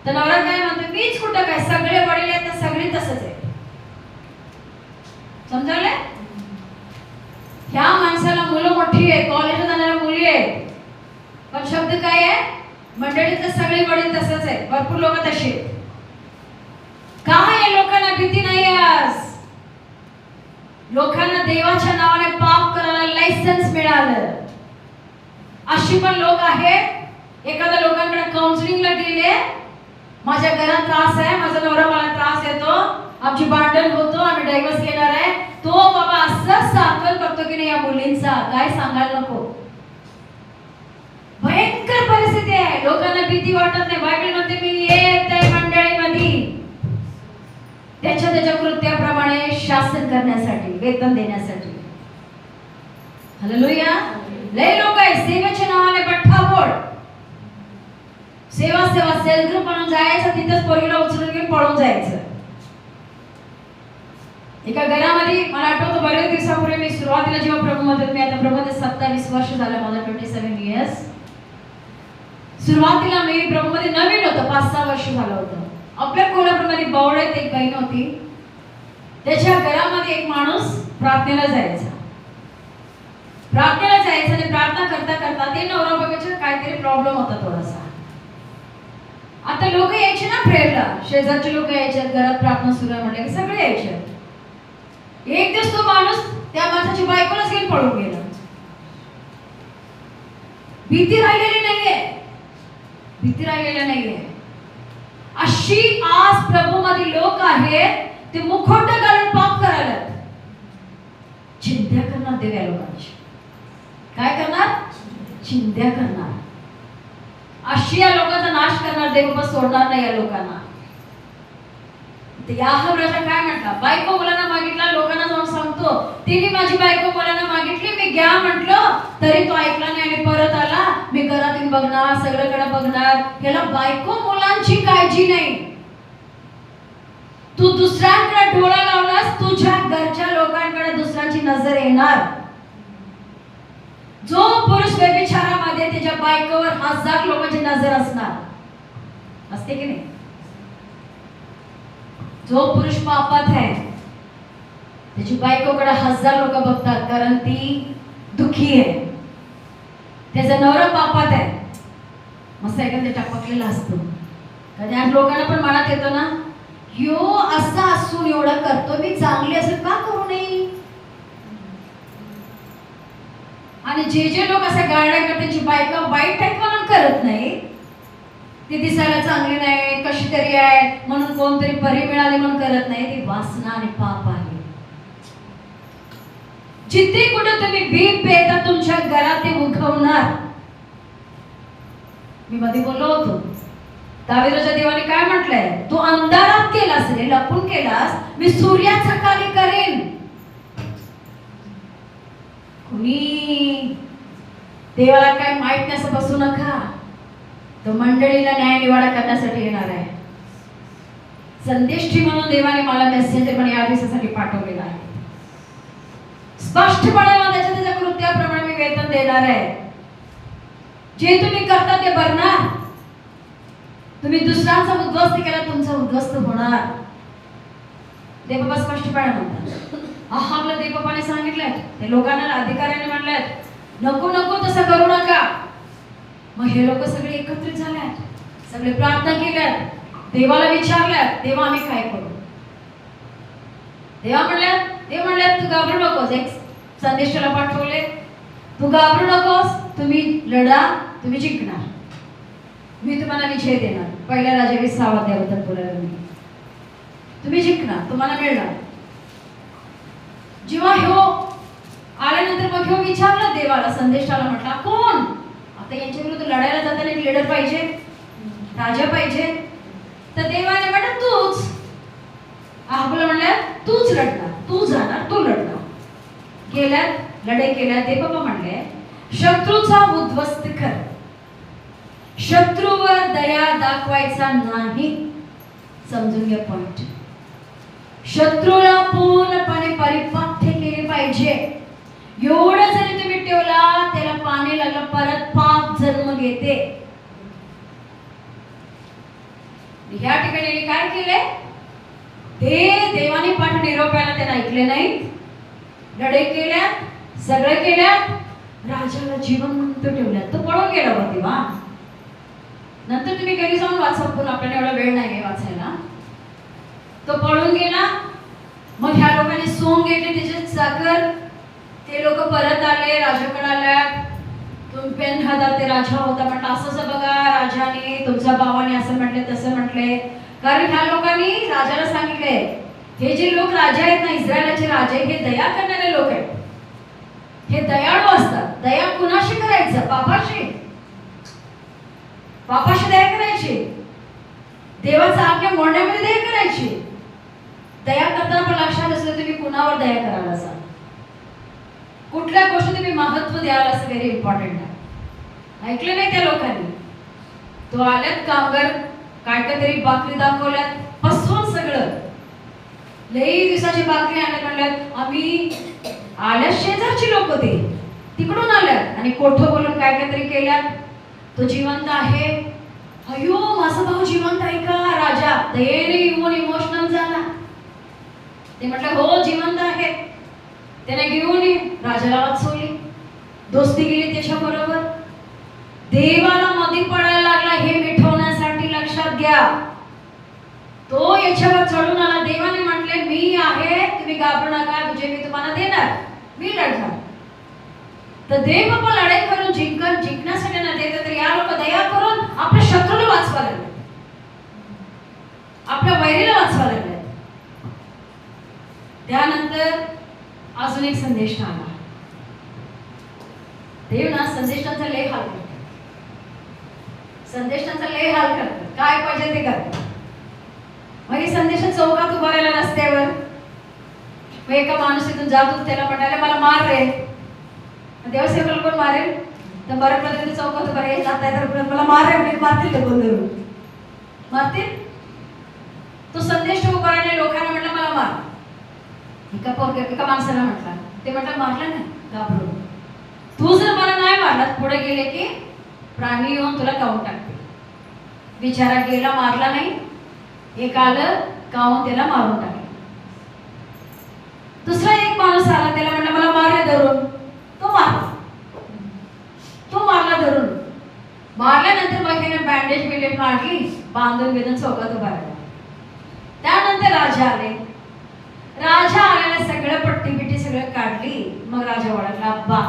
तर नवरा काय म्हणतो, मीच कुठं काय, सगळे वडील आहेत तर सगळी तसंच आहे. समजावले? ह्या माणसाला मुलं मोठी आहे, कॉलेजला जाणाऱ्या मुली आहेत, पण शब्द काय आहे, मंडळीतले सगळे वडील तसंच आहे, भरपूर लोक तशी आहेत. काय लोकांना भीती नाही आज. लोकांना देवाच्या नावाने पाप करायला लायसन्स मिळालं. अशी पण लोक आहेत, एखाद्या लोकांकडे काउन्सिलिंगला गेले, माझ्या घरात त्रास आहे, माझा नवरा मला त्रास देतो, आमची भांडण होतो, आम्ही डायव्हर्स घेणार आहे, तो बाबा असं साखर करतो की नाही या मुलींचा, काय सांगायला नको. भयंकर परिस्थिती आहे, लोकांना भीती वाटत नाही. बायबल म्हणते मी येत आहे मंडळीमध्ये त्याच्या कृत्याप्रमाणे शासन करण्यासाठी, वेतन देण्यासाठी. हालेलुया. लय लोक आहे सेवेच्या नावाने बठ्ठाबोळ, सेवा सेल्फ ग्रुप म्हणून जायचं, तिथंच पोरीला उचलून घेऊन पळून जायचं. एका घरामध्ये मला आठवतं, बरेच दिवसापूर्वी मी सुरुवातीला जेव्हा प्रभूमध्ये, मी आता प्रभूमध्ये 27 वर्ष झालं, माझं 27 इयर्स. सुरुवातीला मी प्रभूमध्ये नवीन होतं, 5-6 वर्ष झालं होतं. आपल्या कोल्हापूरमध्ये बावळ्यात एक बहीण होती, त्याच्या घरामध्ये एक माणूस प्रार्थनेला जायचा आणि प्रार्थना करता करता ते नवरा बघायचे काहीतरी प्रॉब्लेम होता थोडासा. आता लोक यायचे ना प्रेयरला, शेजारचे लोक यायचे, घरात प्रार्थना सुरू आहे म्हटलं की सगळे यायचे. एक दिवस तो माणूस त्या माणसाची बायकोलाच घेऊन पळून गेला. भीती राहिलेली नाहीये. अशी आज प्रभूमध्ये लोक आहेत, ते मुखोट घालून पाप करायला चिंध्या करणार. देव या लोकांची काय करणार? चिंध्या करणार. अशी या लोकांचा नाश करणार. देव पण सोडणार नाही या लोकांना. याहव राजा काय म्हटला, बायको मुलांना मागितला, लोकांना जाऊन सांगतो तिने माझी बायको मुलांना मागितली, मी घ्या म्हटलं तरी तो ऐकला नाही आणि परत आला. मी घरातून बघणार, सगळीकडे बघणार, याला बायको मुलांची काळजी नाही. तू दुसऱ्यांकडे डोळा लावलास, तुझ्या घरच्या लोकांकडे दुसऱ्यांची नजर येणार. जो पुरुष व्यभिचारामध्ये त्याच्या बायकोवर 1000 लोकांची नजर असणार, असते की नाही? जो पुरुष पापात आहे त्याची बायकोकडे 1000 लोक बघतात, कारण ती दुखी आहे. त्याचा नवरा पापात आहे, मस्त एखाद्या टापकलेला असतो. कधी आज लोकांना पण मनात येतो ना, यो असा असून एवढं करतो, मी चांगली असेल का करू नये. आणि जे लोक असा गाळण्या करतात, त्यांची बायका वाईट आहे म्हणून करत नाही, ती दिसायला चांगली नाही, कशी तरी आहे म्हणून कोणतरी परी मिळाली म्हणून करत नाही. ती वासना आणि पाप आहे. जिथे कुठे तुम्ही बी पेता तुमच्या घरात ते उगवणार. मी मध्ये बोललो होतो, दाविदाच्या देवाने काय म्हटलंय, तू अंधारात केलास रे, लपून केलास, मी सूर्याच्या खाली करेन. कुणी देवाला काय माहित नाही असं बसू नका. तो मंडळीला न्याय निवाडा करण्यासाठी येणार आहे. संदेष्टी म्हणून देवाने मला मेसेंजर पण या दिवसासाठी पाठवलेला आहे. स्पष्टपणे त्याच्या कृत्याप्रमाणे मी वेतन देणार आहे. जे तुम्ही करता ते भरणार. तुम्ही दुसऱ्यांचा उद्ध्वस्त केला, तुमचा उद्ध्वस्त होणार. देवबाबा स्पष्टपणे म्हणतात. अहाबला देवबाबाने सांगितलंय, ते लोकांना अधिकाऱ्याने म्हणलंय नको नको तसं करू नका. मग हे लोक सगळे एकत्रित झाल्यात, सगळे प्रार्थना केल्यात, देवाला विचारल्यात, देवा आम्ही काय करू. देव म्हणल्यात तू घाबरू नकोस. एक संदेशाला पाठवले, तू घाबरू नकोस, तुम्ही लढा, तुम्ही जिंकणार, मी तुम्हाला विजय देणार. पहिल्या राजा 20 अध्यायाबद्दल बोलायला मी, तुम्ही जिंकणार, तुम्हाला मिळणार. जेव्हा ह्यो आल्यानंतर मग घेऊन विचारलं देवाला, संदेशाला म्हटला कोण आता यांच्या विरुद्ध लढायला जाताना एक लीडर पाहिजे, राजा पाहिजे. तर देवाने म्हटलं तूच. अहबला म्हणल्या तूच लढणार, तू जाणार, तू लढणार. गेल्यात लढाई केल्या. ते बाबा म्हणले शत्रूचा उद्ध्वस्त कर, शत्रूवर दया दाखवायचा नाही. समजून घ्या पॉइंट. शत्रूला पूर्णपणे परिपाठ्य केले पाहिजे. एवढं जरी तुम्ही ठेवला त्याला पाणी लागलं परत पाप जन्म घेते. ह्या ठिकाणी काय केले, ते देवाने पाठ निरोप्याला त्याला ऐकले नाही. लढाई केल्या, सगळं केल्या, राजाला जिवंत ठेवल्या. तो पळून गेला होता तेव्हा. नंतर तुम्ही घरी जाऊन वाचा, पण आपल्याला एवढा वेळ नाही वाचायला. तो पळून गेला. मग ह्या लोकांनी सोंग घेतले त्याचे चाकर. ते लोक परत आले, राजाकडे आल्या. तुम्ही पेन हातात, ते राजा होता. म्हटलं असं बघा, राजाने तुमच्या भावाने असं म्हटले, तसं म्हटले. कारण ह्या लोकांनी राजाला सांगितले हे जे लोक राजा आहेत ना, इस्रायलाचे राजे, हे दया करणारे लोक आहेत. हे दयाळू असतात. दया कुणाशी करायचं? पापाशी. पापाशी दया करायची. देवाचा आज्ञा मोडण्यामध्ये दया करायची. दया करताना पण लक्षात असलं तुम्ही कुणावर दया कराल असा, कुठल्या गोष्टी तुम्ही महत्व द्याल असं व्हेरी इम्पॉर्टंट आहे. ऐकलं नाही त्या लोकांनी. तो आल्यात कामगार, काय तरी भाकरी दाखवल्यात, फसवून सगळं. लई दिवसाची भाकरी आणल्या म्हणल्यात. आम्ही आल्या शेजारची लोक ते तिकडून आल्यात आणि कोठं बोलून काय तरी केल्यात. तो जिवंत आहे. अयो माझा भाऊ जिवंत आहे का? राजा दयेने येऊन इमोशनल झाला. ते म्हटलं हो जिवंत आहे. त्याने घेऊन राजाला वाचवली, दोस्ती केली त्याच्या बरोबर. देवाला मध्ये पडायला लागला हे मिटवण्यासाठी. लक्षात घ्या, तो याच्यावर चढून आला. देवाने म्हटले मी आहे, तुम्ही घाबरू नका, तुझे मी तुम्हाला देणार, मी लढणार. तर देव बाबा लढाई करून जिंकण्यासाठी ना देत, तर या लोक दया करून आपल्या शत्रूला वाचवा लागले, आपल्या वैरीला वाचवा लागले. त्यानंतर अजून एक संदेश आला. देव ना संदेशांचा लय हाल करतात. संदेशांचा लय हाल करतात. काय पाहिजे ते करतात. मग संदेशा चौकात उभा राहिला रस्त्यावर. मग एका माणूस इथून जात होता, त्याला म्हणाले मला मार रे. देवसेवकाला कोण मारेल? तर बरं पद्धतीने चौकात उभा राहील, जात आहे तर मला मार रे, मारतील ते कोण धरून मारतील. तो संदेश उभा राहिला. लोकांना म्हटलं मला मार. एका माणसाला म्हटला. ते म्हटलं मारलं नाही, घाबरून. तू जर मला नाही मारला, पुढे गेले की प्राणी येऊन तुला कावून टाकते. बिचारा गेला, मारला नाही. एक आलं, कावून त्याला मारून टाकलं. दुसरा एक माणूस आला, त्याला म्हटलं मला मार धरून. तो मारला. तो मारला धरून. मारल्यानंतर मग त्याने बँडेज बिलेज मारली, बांधून बिधून चौकात उभा राहिला. त्यानंतर राजा आले. राजा आल्याने सगळं पट्टी बिट्टी सगळं काढली. मग राजा ओळखला, अब्बा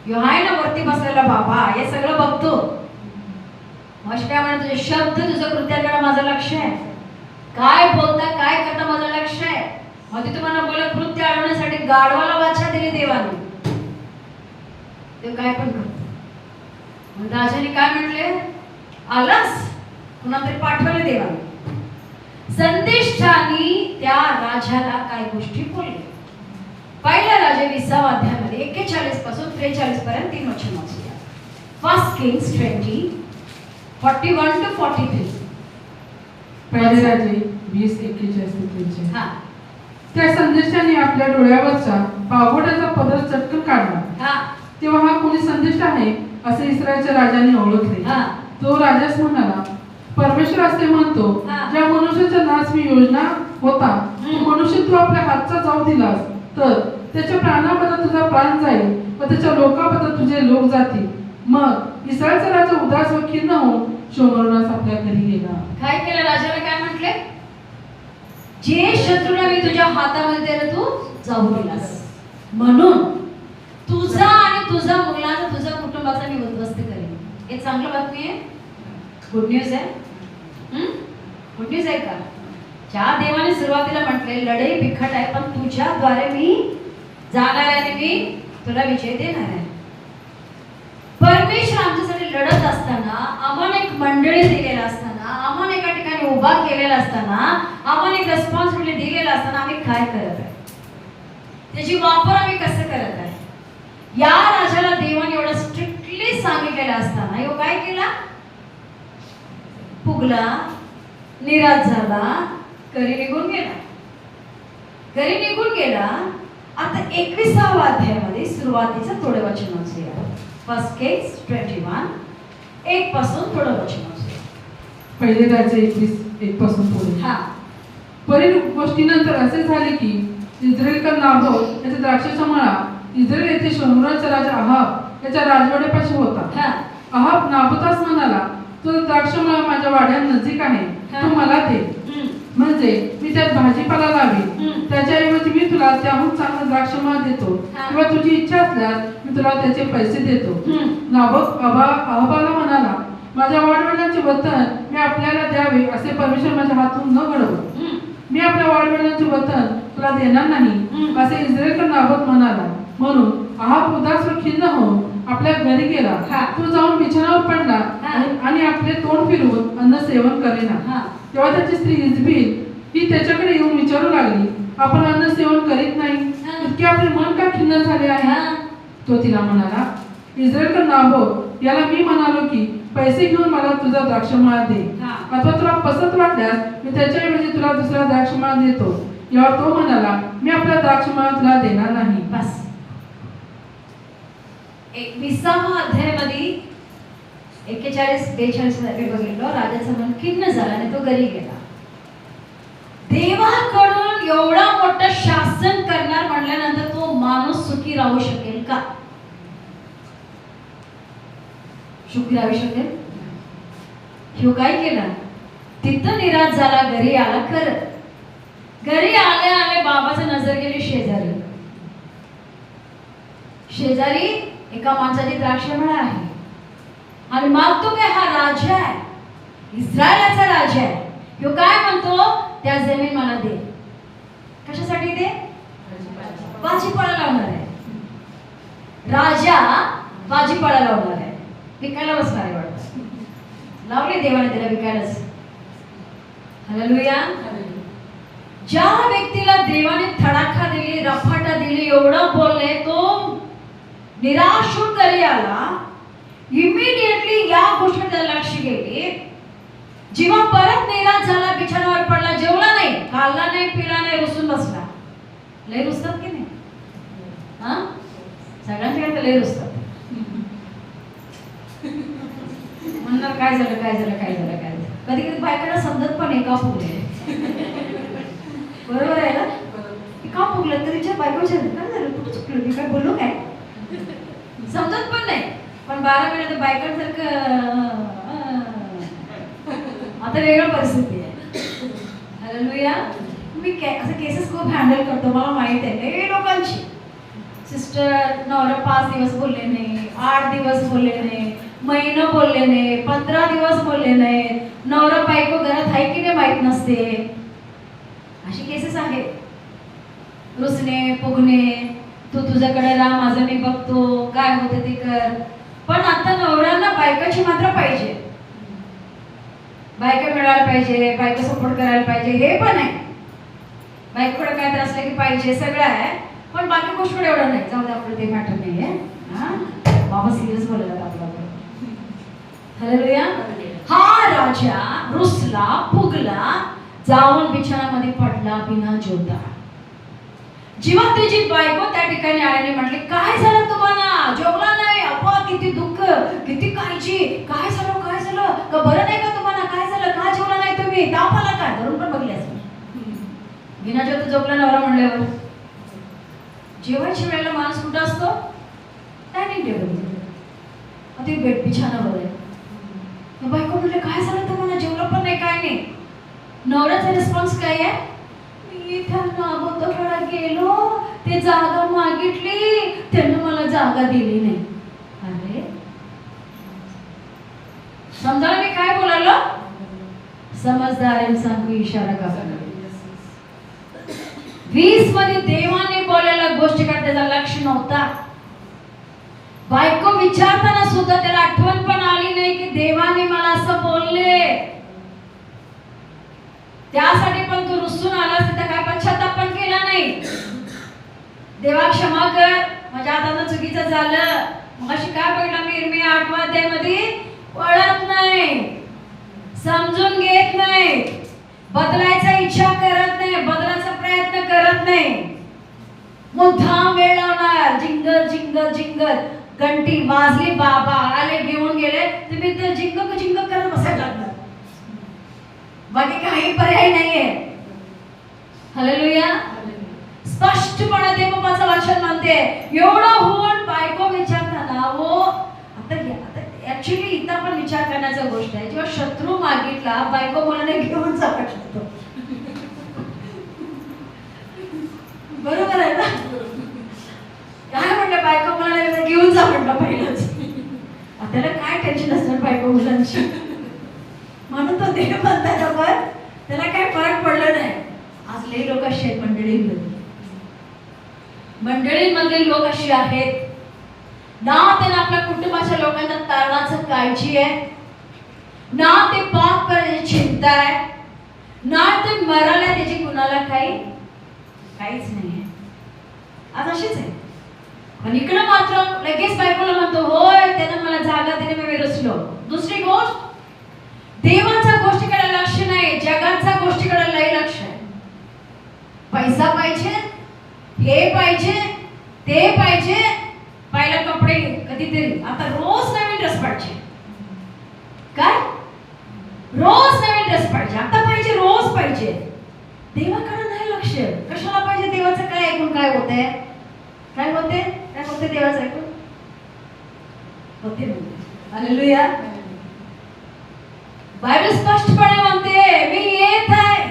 यो आहे ना वरती बसलेला बाबा, हे सगळं बघतो. मग काय म्हणत, तुझे शब्द तुझं कृत्याकडे माझं लक्ष आहे. काय बोलता काय करता माझं लक्ष आहे. मग ते तुम्हाला बोला कृत्य अडवण्यासाठी गाढवाला वाचा दिली देवाने. ते काय पण करतो. मग राजाने काय म्हटले, आलास, पुन्हा तरी पाठवले देवाने. संदेशाने त्या राजाला काय गोष्टी बोलल्या. पहिला राजा 20 अध्यायामध्ये 41 पासून 43 पर्यंत 3 वचन वाचूया. First Kings 20:41 to 43. पहिले राजे 20:41-43. हां. त्या संदेशाने आपल्या डोळ्यावरचा पागोट्याचा पदर चटकन काढला. हां. तेव्हा हा कोणी संदेश आहे असे इस्रायलच्या राजाने ओळखले. हां. तो राजाच म्हणाला, परमेश्वर असे म्हणतो, हां. ज्या मनुष्याचा नाश मी योजना होता, तो मनुष्य तू आपल्या हातचा जाऊ दिलास, तर त्याच्या प्राणाबद्दल तुझा प्राण जाईल व त्याच्या लोकांबद्दल तुझे लोक जातील. मग इस्रायलचा राजा उदास व खिन्न होऊन शोमरोनास आपल्या घरी गेला. काय केलं राजाला? काय म्हटले, जे शत्रूला मी तुझ्या हातामध्ये दिलं तू जाऊ दिलास, म्हणून तुझा आणि तुझा मुलाचा तुझ्या कुटुंबाचा मी उद्ध्वस्त करेन. हे चांगलं बातमी आहे, गुड न्यूज आहे. गुड न्यूज आहे का? ज्या देवाने सुरुवातीला म्हटले लढाई बिकट आहे, पण तुझ्याद्वारे मी जाणार आहे, मी तुला विजय देणार आहे. परमेश्वर आमच्यासाठी लढत असताना, आम्हाला एक मंडळी दिलेला असताना, आम्हाला एका ठिकाणी उभा केलेला असताना, आम्हाला एक रेस्पॉन्सिबिलिटी दिलेला असताना आम्ही काय करत आहे, त्याची वापर आम्ही कसं करत आहे. या राजाला देवाने एवढं स्ट्रिक्टली सांगितलेलं असताना ह्यो काय केला? फुगला, निराश झाला, घरी निघून गेला. घरी निघून गेला. आता 21व्या अध्यायामध्ये सुरुवातीचं थोडं वचन वाचूया. फर्स्ट किंग्स 21 1 पासून थोडं वचन वाचूया. पहिले राज्य 21 पासून पुढे. हा. वरील गोष्टीनंतर असे झाले की इस्रायलकर नाबोत याचा द्राक्षाचा मळा इस्रायल येथे शोमरोनचा राजा अहाब याच्या राजवाड्यापाशी होता. हा. अहाब नाबोतास म्हणाला, तो द्राक्षमळा माझ्या वाड्या नजीक आहे, तो मला दे, म्हणजे मी त्यात भाजीपाला लावेन. त्याच्याऐवजी मी तुला त्याहून चांगला द्राक्षमळा देतो, किंवा तुझी इच्छा असल्यास मी तुला त्याचे पैसे देतो. नाबोत अहाबाला म्हणाला, माझ्या वाडवडिलांचे वतन मी आपल्याला द्यावे असे परमेश्वर माझ्या हातून न घडवो. मी आपल्या वाडवडिलांचे वतन तुला देणार नाही असे इस्रायलकर नाबोत म्हणाला. म्हणून अहाब उदास व खिन्न होऊन आपल्या घरी गेला. तो जाऊन बिछाणावर पडला आणि आपले तोंड फिरवून अन्न सेवन करेना. तेव्हा त्याची स्त्री इजबेल ही त्याच्याकडे येऊन विचारू लागली, आपण अन्न सेवन करीत नाही, इतके आपले मन का खिन्न झाले आहे? तो तिला म्हणाला, इस्रायलकर नाबोत याला मी म्हणालो की पैसे घेऊन मला तुझा द्राक्षमळा दे, अथवा तुला पसंत वाटल्यास मी त्याच्याऐवजी तुला दुसरा द्राक्षमळा देतो. यावर तो म्हणाला, मी आपला द्राक्षमळा तुला देणार नाही. बस. 21व्या अध्यायामध्ये 41-42 बघितलं. राजाचं मन खिन्न झालं आणि तो घरी गेला. देवाकडून एवढा मोठं शासन करणार म्हणल्यानंतर तो माणूस सुखी राहू शकेल का? सुखी राहू शकेल? ह्यो काय केला? तिथं निराश झाला, घरी आला. खरं घरी आले आले बाबाची नजर गेली शेजारी. शेजारी एका माणसाची द्राक्षमळा आहे आणि मागतो काय? हा राजा आहे, इस्रायलाचा राजा आहे. ह्यो काय म्हणतो? त्या जमीन मला दे. कशासाठी दे? भाजीपाला लावणार आहे. राजा भाजीपाला लावणार आहे, विकायला बसणार आहे वाटतं. लावले देवाने त्याला विकायलाच. हालेलुया. ज्या व्यक्तीला देवाने थडाखा दिली, रफाटा दिली, एवढं बोलले, तो निराश होऊन घरी आला. इमिडिएटली या गोष्टीकडे लक्ष गेले. जेव्हा परत निराश झाला, बिछाणावर पडला, जेवला नाही, खाल्ला नाही, पिला नाही, रुसून बसला. लय रुसतात की नाही? हा, सगळ्यांच्याकडे लय रुसतात. म्हणणार काय झालं काय झालं काय झालं काय झालं. कधी कधी बायकांना समजत पण आहे का फुगले. बरोबर आहे ना? का फुगलं तर तिच्या बायको काय झालं, कुठं चुकलं, मी काय बोललो काय समजत पण नाही. पण 12 महिन्यात बायकांसारखं आता वेगळी परिस्थिती आहे. हालेलुया. मी असं केसेस खूप हँडल करतो, मला माहित आहे. हे लोकांची सिस्टर नवरा 5 दिवस बोलले नाही, 8 दिवस बोलले नाही, महिना बोलले नाही, 15 दिवस बोलले नाही, नवरा बायको घरात आहे की नाही माहित नसते. अशी केसेस आहेत. रुसणे, फुगणे, तू तुझ्याकडे राहा, माझं मी बघतो, काय होते ते कर. पण आता नवऱ्यांना बायकाची मात्र पाहिजे, बायका मिळायला पाहिजे, बायका सपोर्ट करायला पाहिजे, हे पण आहे. बायकोकडे काय त्रास की पाहिजे, सगळं आहे. पण बाकी गोष्टीकडे एवढं नाही. जाऊ दे, आपलं ते मॅटर नाही आहे. बाबा सिरियस बोलायला आपला. हालेलुया. हा राजा रुसला, फुगला, जाऊन बिछाणामध्ये पडला बिना जेवता. जेव्हा त्याची बायको त्या ठिकाणी आल्याने म्हटले, काय झालं तुम्हाला? जेवला नाही? अप्पा किती दुःख, किती काळजी. काय झालं काय झालं? का बरं नाही का तुम्हाला? काय झालं? का जेवला नाही तुम्ही? ताप आला काय? धरून पण बघले असं. बिना जेवता झोपला नवरा म्हणल्यावर. जेवायच्या वेळेला माणूस कुठं असतो? Dining table. ते बेड बिछाणावर आहे. बायको म्हणले, काय झालं तुम्हाला? जेवलं पण नाही, काय नाही. नवऱ्याचा रिस्पॉन्स काय आहे? मी त्यांना अगोदर गेलो, ते जागा मागितली, त्यांनी मला जागा दिली नाही. अरे समजा मी काय बोलालो? समजदार सांगू इशारा का? 20 मध्ये देवाने बोलायला गोष्टी का त्याचा लक्ष नव्हता. बायको विचारताना सुद्धा त्याला आठवण पण आली नाही की देवाने मला असं बोलले. त्यासाठी पण तू रुसून आलास, तिथं काय पश्चाताप पण केला नाही. देवा क्षमा कर, माझ्या हातानं चुकीचं झालं. मगाशी काय बघितलं मी इर्मिया 8 अध्यायामध्ये, वळत नाही, समजून घेत नाही, बदलायचा इच्छा करत नाही, बदलायचा प्रयत्न करत नाही, मुद्दाम वेळ लावणार. जिंगल जिंगल जिंगल घंटी वाजली, बाबा आले घेऊन गेले, तुम्ही तर जिंगक जिंगक करत बसायला लागणार. बाकी काही पर्याय नाहीये. हालेलुया. स्पष्टपणे देवबापाचं वचन म्हणते, एवढं होऊन बायको विचारताना वो आता ऍक्च्युली इथं पण विचार करण्याचा गोष्ट आहे. जेव्हा शत्रू मागितला, बायको मुलाने घेऊन जा शकतो. बरोबर आहे ना? काय म्हटलं, बायको मुलाने घेऊन जा म्हटलं पहिलंच. त्याला काय टेन्शन असतं बायको मुलांची, म्हणून तो देव म्हणतात आपण, त्याला काय फरक पडलं नाही. आज लई लोक अशी आहेत मंडळींमधले लोक अशी आहेत ना, त्यांना आपल्या कुटुंबाच्या लोकांना तारणाचं काळजी आहे ना, ते पाप करण्याची चिंता आहे ना, ते मरायला त्याची कुणाला काहीच नाही आहे. आज अशीच आहे. पण इकडं मात्र लगेच बायकोला म्हणतो, होय त्यानं मला जागा दिली, मी विरसलो. दुसरी गोष्ट, देवाच्या गोष्टीकडे लक्ष नाही, जगाच्या गोष्टीकडे लई लक्ष आहे. पैसा पाहिजे, हे पाहिजे, ते पाहिजे, पहिला कपडे कधीतरी, आता रोज नवीन ड्रेस पाहिजे. काय रोज नवीन ड्रेस पाहिजे, आता पाहिजे, रोज पाहिजे. देवाकडे नाही लक्ष. कशाला पाहिजे? देवाचं काय ऐकून काय होते, काय होते, काय होते देवाचं ऐकून होते. हालेलुया. बायबल स्पष्टपणे म्हणते, मी येत आहे,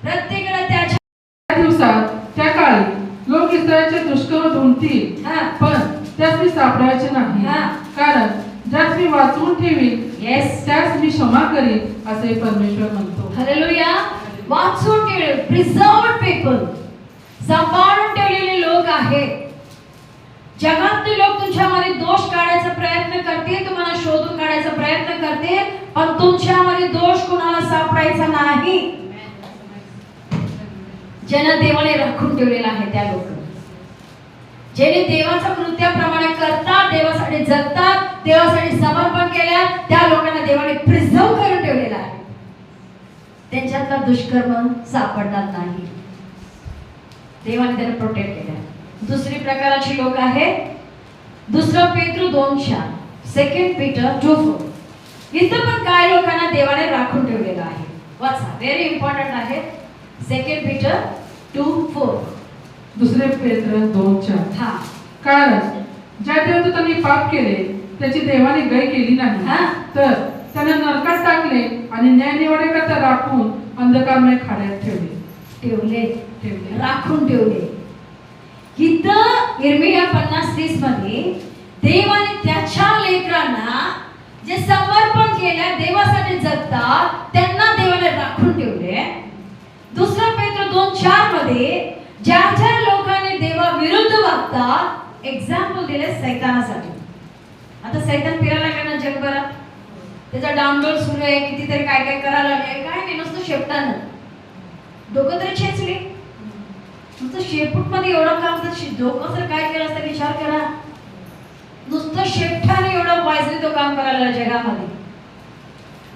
प्रत्येकाला त्याच्या दिवसात त्या काळी लोक इस्रायलचे दुष्कर्म ढूंढतील, पण त्यास मी सापडायचे नाही, कारण ज्यास मी वाचवून ठेवीन त्यास मी क्षमा करीन, असे परमेश्वर म्हणतो. हालेलुया. वाचून ठेवले, प्रिझर्व्ड पीपल, सांभाळून ठेवलेले लोक आहेत. जगातले लोक तुमच्यामध्ये दोष काढायचा प्रयत्न करतील, तुम्हाला शोधून काढायचा प्रयत्न करतील, पण तुमच्यामध्ये दोष कुणाला सापडायचा नाही. ज्यांना देवाने राखून ठेवलेला आहे त्या लोक, ज्यांनी देवाच्या कृत्याप्रमाणे करतात, देवासाठी जगतात, देवासाठी समर्पण केल्या, त्या लोकांना देवाने प्रिझर्व करून ठेवलेला आहे. त्यांच्यातला दुष्कर्म सापडणार नाही. देवाने त्यांना प्रोटेक्ट केलं. दुसरी प्रकाराची लोक आहेत, दुसरं पेट्रो 2:4, सेकंड पीटर 2:4. इथं पण काय लोकांना देवाने राखून ठेवलेलं आहे. वाचा, व्हेरी इम्पॉर्टंट आहे. Second Peter 2:4. दुसरे पेत्र 2:4. कारण ज्या दिवस त्यांनी पाप केले त्याची देवाने गय केली नाही, तर त्यांना नरकात टाकले आणि न्यायनिवाड्याकरता राखून अंधकारमय खाड्यात ठेवले. राखून ठेवले. इथं इर्मिया 50:30 मध्ये देवाने त्याच्या लेकरांना जे समर्पण केलं, देवासाठी जगतात, त्यांना देवाने राखून ठेवले. दुसरा पेत्र 2:4 मध्ये ज्या ज्या लोकांनी देवा विरुद्ध वागतात, एक्झाम्पल दिले सैतानासाठी. आता सैतान फिरायला लागला जगभरात, त्याचा डाउनलोड सुरू आहे, कितीतरी काय काय करायला लागले. काय नाही, नुसतं शेपटानं डोकं तरी छेचली, नुसतं शेपूट मध्ये एवढं काम तर डोकं जर काय केलं असतं विचार करा. नुसतं शेपटाने एवढं वाईजली तो काम करायला जगामध्ये.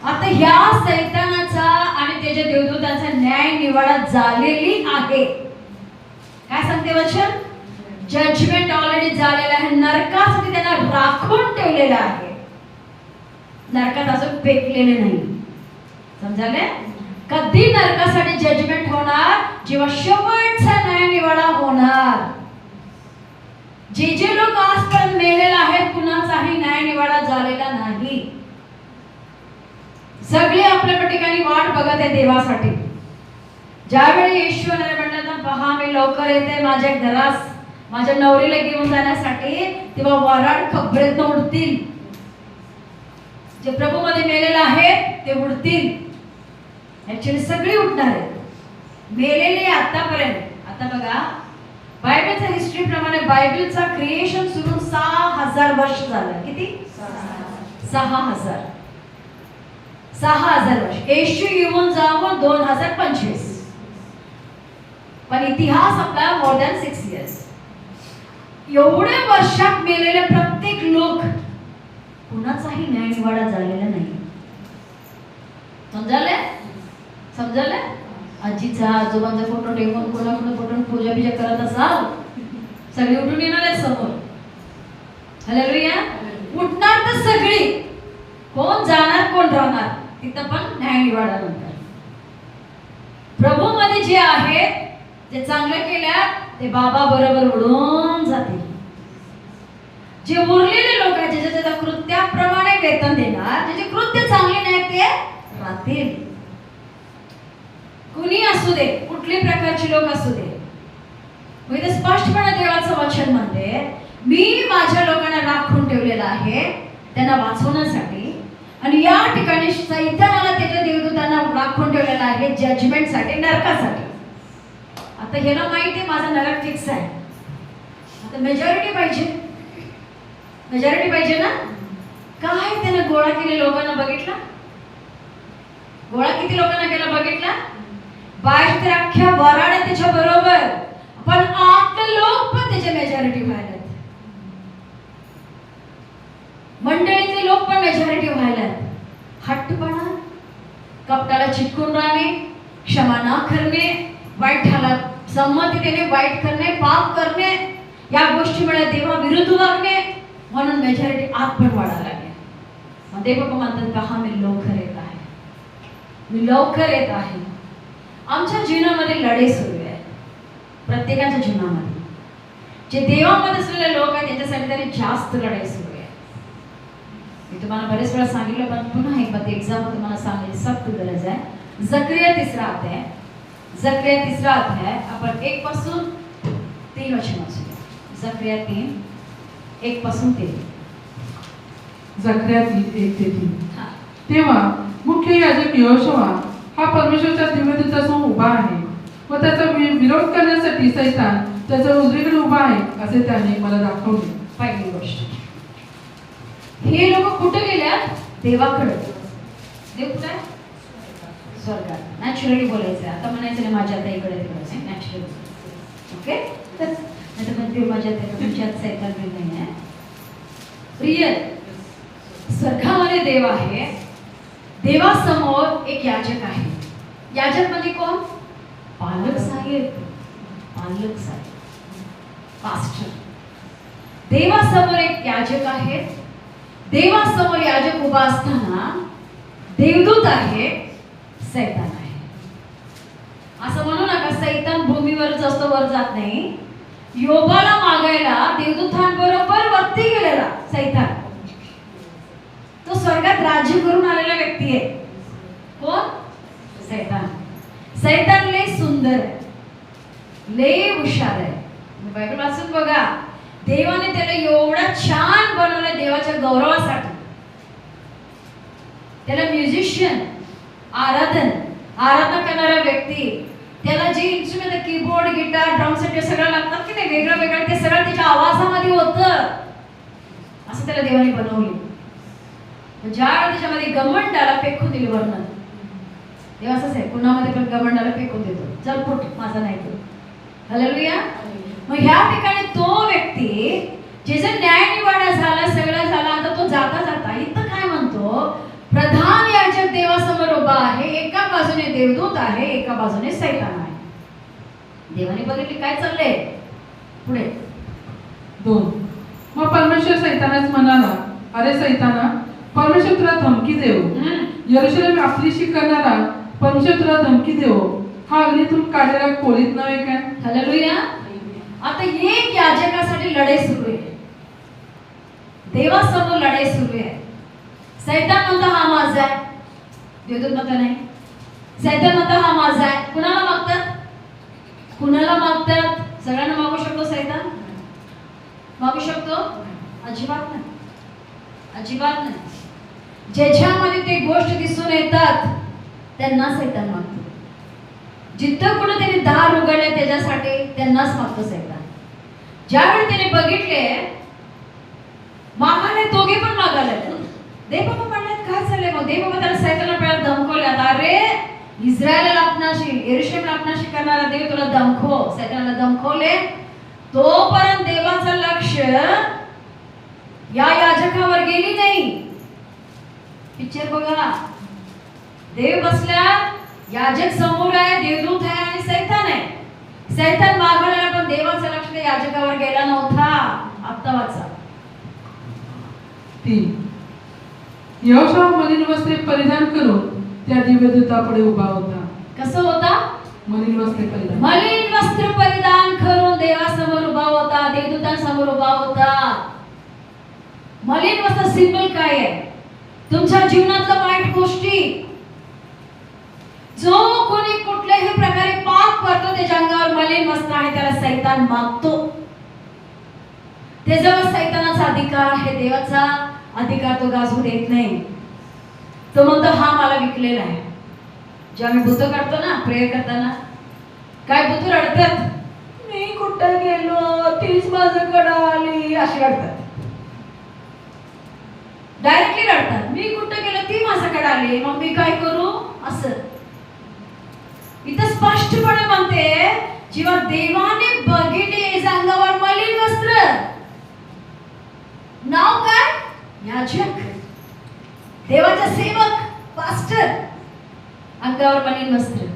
आता ह्या सैतानाचा आणि त्याच्या देवदूतांचा न्याय निवाडा झालेली आहे. काय सांगते वचन? जजमेंट ऑलरेडी झालेला आहे. नरकासाठी त्यांना राखून ठेवलेलं आहे. नरकात अजून फेकलेले नाही. समजाले? कधी नरकासाठी जजमेंट होणार? जेव्हा शेवटचा न्याय निवाडा होणार. जे जे लोक आजपर्यंत मेलेले आहेत, कुणाचाही न्याय निवाडा झालेला नाही. सगळे आपल्या ठिकाणी वाट बघत आहे देवासाठी. ज्यावेळी येशू म्हटलं ना, पहा मी लवकर येते माझ्या घरास माझ्या नवरीला घेऊन जाण्यासाठी, तेव्हा वराड खबरेत उडतील. जे प्रभू मध्ये मेलेले आहेत ते उडतील. ऍक्च्युअली सगळे उठणार आहेत. मेलेले आतापर्यंत. आता बघा, बायबलच्या हिस्ट्री प्रमाणे बायबलचा क्रिएशन सुरू 6000 वर्ष झालं. किती? 6000. 6000 वर्ष. येशू येऊन जाऊन 2025. पण इतिहास आपला मोर दॅन 6 इयर्स. एवढ्या वर्षात मेलेले प्रत्येक लोक कुणाचाही न्याय निवाडा झालेला नाही. समजले? आजीचा आजोबांचा फोटो ठेवून कोणाकडे फोटो पूजा बिजा करत असाल, सगळी उठून येणार आहेत समोर. हालेलुया. उठणार तर सगळी, कोण जाणार कोण राहणार तिथं पण न्याय निवाडा नंतर. प्रभू मध्ये जे आहे, जे चांगलं केल्या ते बाबा बरोबर उडून जातील. जे उरलेले लोक आहेत, ज्याच्या कृत्याप्रमाणे वेतन देणार, ज्याचे कृत्य चांगले नाही ते राहतील. कुणी असू दे, कुठली प्रकारची लोक असू दे. म्हणजे स्पष्टपणे देवाचं वचन म्हणते, मी माझ्या लोकांना राखून ठेवलेलं आहे त्यांना वाचवण्यासाठी. आणि या ठिकाणी सैतानाला त्याच्या देवदूतांना राखून ठेवलेला आहे जजमेंटसाठी, नरकासाठी. आता ह्याला माहिती आहे माझा नरक फिक्स आहे. आता मेजॉरिटी पाहिजे ना. काय त्यानं गोळा केले लोकांना बघितला? गोळा किती लोकांना केला बघितला? 22 तर अख्ख्या वराड त्याच्या बरोबर, पण 8 लोक पण त्याच्या मेजॉरिटी व्हायला, मंडळीचे लोक पण मेजॉरिटी व्हायला. हट्टपणा, कपटाला चिटकून राहणे, क्षमा न करणे, वाईटाला संमती देणे, वाईट करणे, पाप करणे, या गोष्टीमुळे देवाविरुद्ध वागणे, म्हणून मेजॉरिटी आत पण वाढायला लागली. मग देव बाबा म्हणतात, पहा मी लवकर येत आहे, मी लवकर येत आहे. आमच्या जीवनामध्ये लढाई सुरू आहे, प्रत्येकाच्या जीवनामध्ये. जे देवामध्ये असलेले लोक आहेत त्यांच्यासाठी तरी जास्त लढाई सुरू आहे. मी तुम्हाला बरेच वेळा सांगितलं, पण पुन्हा एकदा ते एक्झाम तुम्हाला सांगायची सख्त गरज आहे. जकरिया 3रा अध्याय आपण 1 पासून 3 वचन वाचूया. जकरिया 3:1 पासून 3. जकरिया 3:1-3. तेव्हा मुख्य याजक यहोशुआ हा परमेश्वराच्या दिव्यदूतासमोर उभा आहे व त्याचा विरोध करण्यासाठी सैतान त्याच्या उजवीकडे उभा आहे असे त्याने मला दाखवले. पहिली गोष्ट, हे लोक कुठे गेल्यात? देवाकडे. देव कुठे आहे? स्वर्गात. नॅचरली बोलायचं. आता म्हणायचं नाही माझ्या आता इकडे तिकडे, नॅचरली. ओके, नाही तर देव माझ्या तुमच्यात सैतान नाही आहे. रियल स्वर्गामध्ये देव आहे. देवासमोर एक याजक आहे. याजक म्हणजे कोण? पालक साहेब, पास्टर. देवासमोर एक याजक आहे. देवासमोर याजक उभा असताना देवदूत आहे, सैतान आहे. असं म्हणू नका सैतान भूमीवरच असतो, वर जात नाही. योबाला मागायला देवदूतांबरोबर वरती गेलेला सैतान, तो स्वर्गात राज्य करून आलेला व्यक्ती आहे. कोण? सैतान. सैतान लय सुंदर आहे, लय हुशार आहे. बायबल वाचून बघा, देवाने त्याला एवढा छान बनवलं देवाच्या गौरवासाठी. त्याला म्युझिशियन, आराधना करणारा व्यक्ती, त्याला जे instrument, keyboard, guitar, drum set सगळं लागतात की नाही, वेगळं वेगळं, ते सगळं त्याच्या आवाजामध्ये होतं. असं त्याला देवाने बनवले. ज्या त्याच्यामध्ये घमंडाला फेकून दिले वर्णन. देव असंच आहे, कुणामध्ये पण घमंडाला फेकून देतो. चल फुट, माझा नाही तो. हालेलुया. मग ह्या ठिकाणी तो व्यक्ती ज्याचा न्याय निवाडा झाला, सगळं झालं, आता तो जाता जाता इथं काय म्हणतो? प्रधान याजक देवासमोर उभा आहे. एका बाजूने देवदूत आहे, एका बाजूने सैतान आहे. देवाने बघितले काय चाललंय पुढे. 2. मग परमेश्वर सैतानास म्हणाला, अरे सैताना, परमेश्वर तुला धमकी देव, यरूशलेम आपलीशी करणारा परमेश्वर तुला धमकी देव, हा अग्नीतून काढलेला कोलीत नव्हे काय? हालेलुया. आता एक याजकासाठी लढाई सुरू आहे, देवासमोर लढाई सुरू आहे. सैतान म्हणतो हा माझा आहे, देवदूत म्हणतो नाही. सैतान म्हणतो हा माझा आहे. कुणाला मागतात? सगळ्यांना मागू शकतो सैतान? मागू शकतो? अजिबात नाही. ज्याच्यामध्ये ते गोष्ट दिसून येतात त्यांना सैतान मागतो. जिथं कुठे त्यांनी दार उघडले त्याच्यासाठी त्यांनाच मागतो सैतान. ज्यावेळी त्याने बघितले, मामाने दोघे पण मागायला लागले. देवबाबा म्हणतात काय चाललंय मग? देवबाबा त्याला सैतानाला पहिला धमकवले. अरे इस्रायलला लपनाशी, यरूशलेमला लपनाशी करणारा देव तुला सैतानाला धमकवले. तोपर्यंत देवाचं लक्ष या याजकावर गेली नाही. पिक्चर बघा, देव बसल्या, याजक समोर आहे, देवदूत आहे आणि सैतान आहे. सैतान मागवलेला पण देवाचं लक्ष याजकावर गेला नव्हता. आता वाचा 3. यहोशू मलिन वस्त्रे परिधान करून त्या दिव्यदूतापुढे उभा होता. कसं होता? मलिन वस्त्रे परिधान, मलिन वस्त्र परिधान करून देवासमोर उभा होता, देवदूतांसमोर उभा होता. मलिन वस्त्र सिंबल काय आहे? तुमच्या जीवनातल्या वाईट गोष्टी, जो कोणी कुठल्याही प्रकारे पाप करतो त्याच्या अंगावर मलिन वस्त्र आहे, त्याला सैतान मागतो. त्याच्यावर सैतानाचा अधिकार आहे, देवाचा अधिकार तो गाजवू देत नाही. तो म्हणतो हा मला विकलेला आहे. जेव्हा मी भूत काढतो ना प्रेयर करताना, काय भूत रडतात, मी कुठं गेलो, तीच माझ्याकडे आली, अशी रडतात. डायरेक्टली रडतात, मी कुठं गेलो, ती माझ्याकडे आली, मग मी काय करू असं. इथं स्पष्टपणे म्हणते, जेव्हा देवाने बघितले अंगावर मलिन वस्त्र, नाव काय? याजक, देवाचा सेवक, पास्टर, अंगावर मलिन वस्त्र.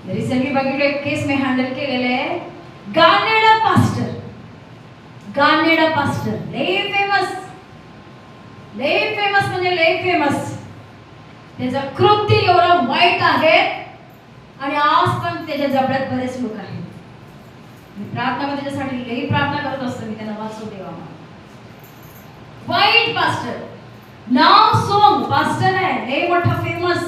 रिसेंटली बघितलं एक केस मी हँडल केलेले आहे. गानेडा पास्टर, लय फेमस म्हणजे लय फेमस. त्याचं कृत्य एवढं वाईट आहे आणि आज पण त्याच्या जबड्यात बरेच लोक आहेत. मी प्रार्थना त्याच्यासाठी लई प्रार्थना करत असतो, मी त्यांना वाचू देवा. वाईट पास्टर, नाव सोंग पास्टर आहे, लय मोठा फेमस,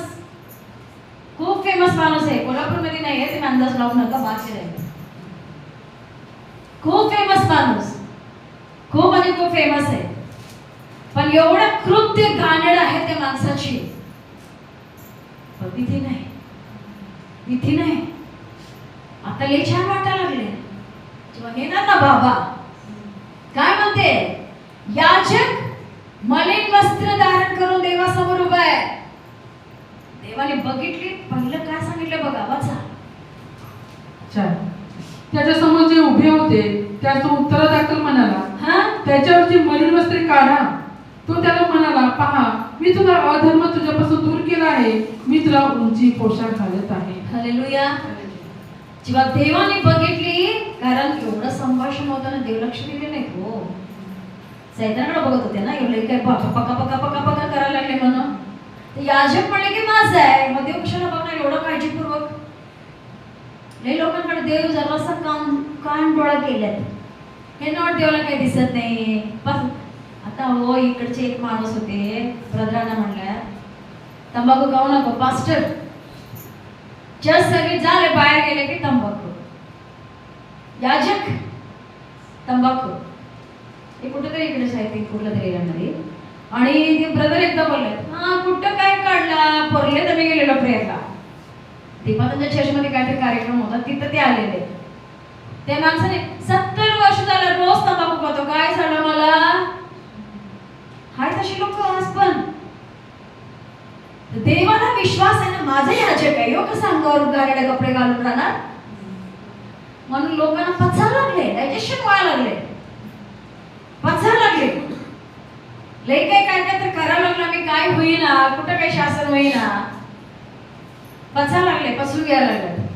खूप फेमस माणूस आहे. कोल्हापूरमध्ये नाही आहे, ते अंदाज लावू नका, बाहेर आहे. खूप फेमस माणूस, खूप म्हणजे खूप फेमस आहे. पण एवढं कृत्य घाणेरडं आहे त्या माणसाची, पण भीती नाही. आता लय छान वाटायला लागले जेव्हा येणार ना बाबा. काय म्हणते? याजक मलिन वस्त्र धारण करून देवासमोर उभा आहे. देवाने बघितली, पहिलं काय सांगितलं बघा, वाचा. त्याच्या समोर जे उभे होते त्यास तो उत्तरादाखल म्हणाला, त्याच्यावरची मलिन वस्त्रे काढा. तो त्याला म्हणाला, पहा मी तुला अधर्म तुझ्यापासून दूर केला आहे, मी तुला उंची पोशाख घालत आहे. हालेलुया. जेव्हा देवाने बघितली, कारण एवढं संभाषण होतं ना, देव लक्ष दिले नाही. हो, सैतानाकडे बघत होते ना, एवढे काय पका करायला लागले म्हणून. तर याजक म्हणले की माझं आहे, मग देव कशाला बघणार एवढं काळजीपूर्वक. लई लोकांकडे देव जरासा कान डोळा केल्यात, हे नॉट देवाला काही दिसत नाही. आता हो, इकडचे एक माणूस होते, ब्रदरांना म्हणल्या तंबाखू खाऊ नको पास्टर. जस्ट सगळे झाले बाहेर गेले की तंबाखू, याजक तंबाखू. हे कुठेतरी इकडेच आहे, ते कुठल्या तरी एरियामध्ये. आणि ते ब्रदर एकदा बोलले, हा कुठं काय काढला, पोरले तर मी गेलेलो प्रेयरला. दीपातांच्या चर्चमध्ये काहीतरी कार्यक्रम होता, तिथं ते आलेले. त्या माणसाने 70 वर्ष झालं रोज तंबाखू खातो. काय झालं मला? हाय तशी लोक आज पण. देवाला विश्वास आहे ना, माझं याजक आहे, यो कसं अंगावर घाणेरडे कपडे घालून राहणार. म्हणून लोकांना पचायला लागले, डायजेशन व्हायला लागले, पचायला लागले. लई काय तर करायला लागलं, मी काय होईना, कुठं काही शासन होईना, पचायला लागले, पसू घ्यायला लागले.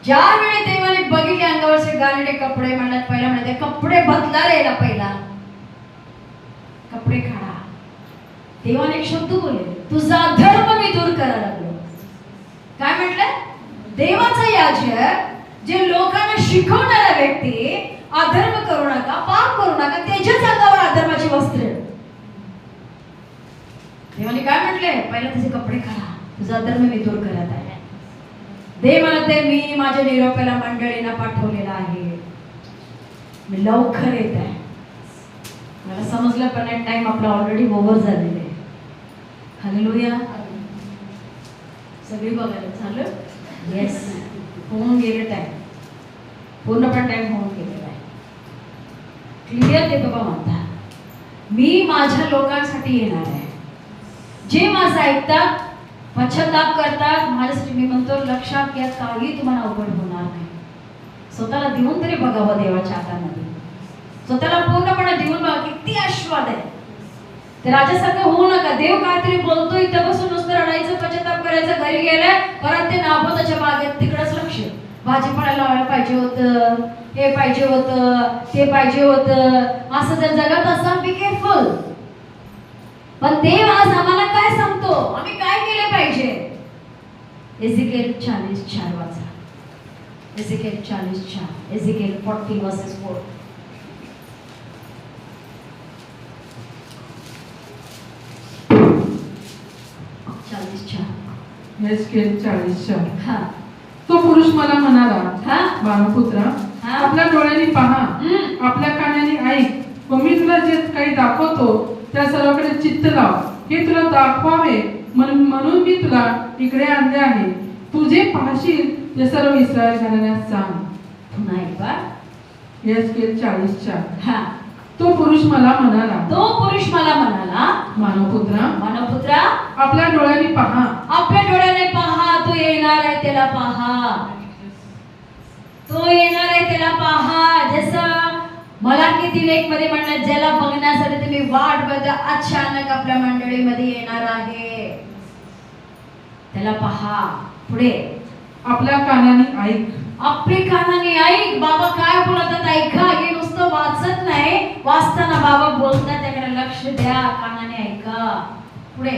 ज्यावेळी देवाने बघितले अंगावरचे घाणेरडे कपडे, म्हणतात पहिला म्हणते कपडे बदला रे, पहिला कपडे काढा. देवाने एक शब्द बोलले, तुझा धर्म मी दूर करायला लागलो. काय म्हटलं? देवाचा याजक, जे लोकांना शिकवणारा व्यक्ती, अधर्म करू नका, पाप करू नका, त्याच्याच अंगावर अधर्माची वस्त्र. देवाने काय म्हटले? पहिला तुझे कपडे काढा, तुझा धर्म मी दूर करत आहे. देव म्हणते, मी माझ्या निरोपाला मंडळींना पाठवलेला आहे, मी लवकर येत आहे. मला समजलं पण टाइम आपला ऑलरेडी ओव्हर झालेला आहे. हालेलुया. सगळी बघायला झालं, येस, होऊन गेले टाइम. पूर्णपणे टाइम होऊन गेलेला आहे. क्लिअर ते बाबा म्हणतात मी माझ्या लोकांसाठी येणार आहे, जे माझं ऐकतात, पश्चाताप करतात माझ्यासाठी. मी म्हणतो लक्षात घ्या, काही तुम्हाला अवघड होणार नाही. स्वतःला देऊन तरी बघावं देवाच्या हातामध्ये, स्वतःला पूर्णपणे देऊन बघा. किती आशीर्वाद आहे. ते राजासारखं होऊ नका. देव काहीतरी बोलतो, इथं बसून नुसतं रडायचं, पश्चाताप करायचं, घरी गेलाय परत ते नाबोताच्या बागेत तिकडच लक्ष. भाजीपाला लावायला पाहिजे होतं, हे पाहिजे होतं, ते पाहिजे होतं. असं जर जगत असाल बी केअरफुल. पण देव आज आम्हाला काय सांगतो, आम्ही काय केले पाहिजे. एझेकिएल 40:4 वाचा. एझेकिएल 40:4. एझेकिएल 40:4. एझेकिएल 40:4. हा. तो पुरुष मला म्हणाला, हा. मानवपुत्रा, हा. आपल्या डोळ्यांनी पहा, आपल्या कानाने ऐक, व मी तुला जे काही दाखवतो त्या सर्वाकडे चित्त लाव. हे तुला दाखवावे म्हणून मी तुला इकडे आणले आहे. तू जे पाहशील ते सर्व इस्रायल घराण्यास सांग. पुन्हा एक बार. एझेकिएल 40:4. हा. तो पुरुष मला म्हणाला, मानवपुत्रा, मानवपुत्रा, आपल्या डोळ्यांनी पहा, आपल्या डोळ्याने पहा. तो येणार आहे त्याला पहा. तो येणार आहे त्याला पहा. जसं मलाकी 3:1 मध्ये म्हणलं, ज्याला बघण्यासाठी तुम्ही वाट बघा, अचानक आपल्या मंडळीमध्ये येणार आहे. त्याला पहा. पुढे, आपल्या कानाने ऐक. आपल्या कानाने ऐक. बाबा काय बोलतात ऐका. हे नुसतं वाचत नाही, वाचताना बाबा बोलतात त्याकडे लक्ष द्या, कानाने ऐका. पुढे,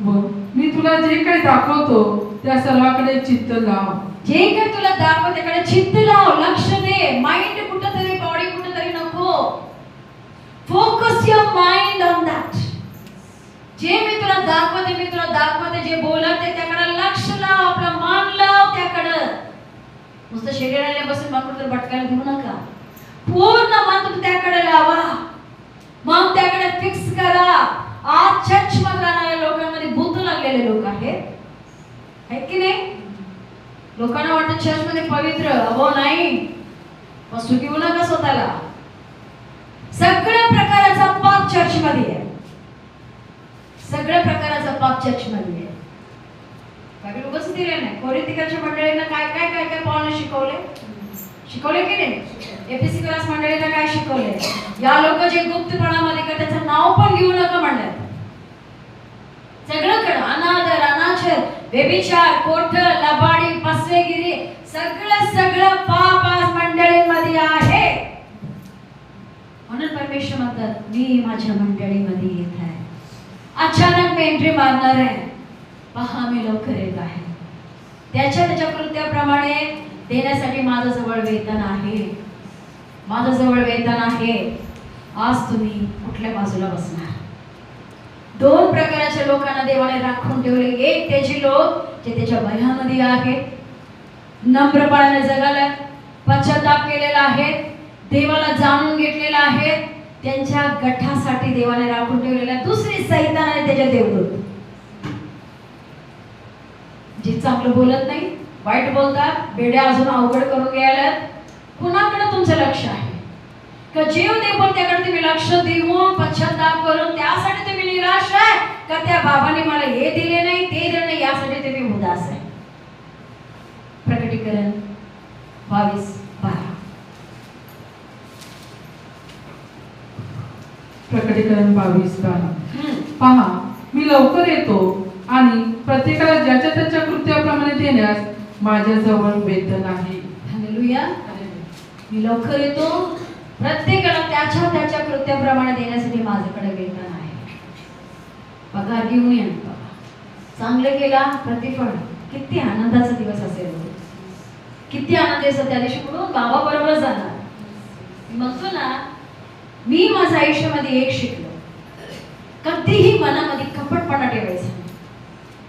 व मी तुला जे काही दाखवतो त्या सर्वाकडे चित्त लाव. जे काही तुला दाखव त्याकडे चित्त लाव, लक्ष दे. माइंड कुठंतरी, बॉडी कुठंतरी नको. Focus your mind on that. जे मी तुला दाखवते, जे बोलते त्याकडे लक्ष लाव. आपलं मन लाव त्याकडे. नुसतं शरीराने बसून माकडं भटकायला देऊ नका. पूर्ण मन तुम्ही त्याकडे लावा, मग त्याकडे फिक्स करा. आज चर्च मध्ये राहणाऱ्या लोकांमध्ये भूत लागलेले लोक आहेत की नाही. लोकांना वाटतं चर्च मध्ये पवित्र. अहो नाही, वस्तू घेऊ नका स्वतःला. सगळ्या प्रकाराचा पाप चर्च मध्ये आहे. सगळ्या प्रकाराचा पाप चर्च मध्ये आहे. काही लोकच दिले नाही. कोरिंथियच्या मंडळींना काय काय काय काय पावलं शिकवले की नाही. एफएससी क्लास मंडळींना काय शिकवले. या लोक जे गुप्तपणामध्ये करतात त्याचं नाव पण घेऊ नका म्हणतात. सगळंकडे अनादर, अनाचार, व्यभिचार, कोठ, लबाडी, फसवेगिरी, सगळं पाप आज मंडळींमध्ये आहे. म्हणून परमेश्वर म्हणतात मी माझ्या मंडळीमध्ये येत आहे. अचानक मी एंट्री मारणार आहे. पहा मी लवकर येत आहे. त्याच्या कृत्याप्रमाणे देण्यासाठी माझ्याजवळ वेतन आहे. माझ्याजवळ वेतन आहे. आज तुम्ही कुठल्या बाजूला बसणार. 2 प्रकारच्या लोकांना देवाने राखून ठेवले. एक त्याचे लोक जे त्याच्या भयामध्ये आहेत, नम्रपणाने जगाला, पश्चाताप केलेला आहे, देवाला जाणून घेतलेला आहे, त्यांच्या गठासाठी देवाने राखून ठेवलेला. दुसरी सैतानाने त्याच्या देवदूत, जे चांगलं बोलत नाही, वाईट बोलतात, बेड्या अजून अवघड करून घ्यायला. कुणाकडे तुमचं लक्ष आहे का. जेव देव त्याकडे तुम्ही लक्ष देऊन पश्चाताप करून त्यासाठी तुम्ही निराश आहे का. त्या बाबाने मला हे दिले नाही, ते दिले नाही, यासाठी तुम्ही उदास आहे. प्रकटीकरण 22:12. प्रकटीकरण 22:12. पहा मी लवकर येतो आणि प्रत्येकाला ज्याच्या त्याच्या कृत्याप्रमाणे देण्यास माझ्याजवळ वेतन आहे. हालेलुया. मी लवकर येतो, प्रत्येकाला त्याच्या त्याच्या कृत्याप्रमाणे देण्यासाठी माझ्याकडे वेतन आहे. पगार घेऊन या. चांगलं केला प्रतिफळ. किती आनंदाचा दिवस असेल. किती आनंद आहे. त्या दिवशी कुठून बाबा बरोबर जाणार. म्हणतो ना, मी माझ्या आयुष्यामध्ये एक शिकलो, कधीही मनामध्ये कपटपणा ठेवायचा नाही,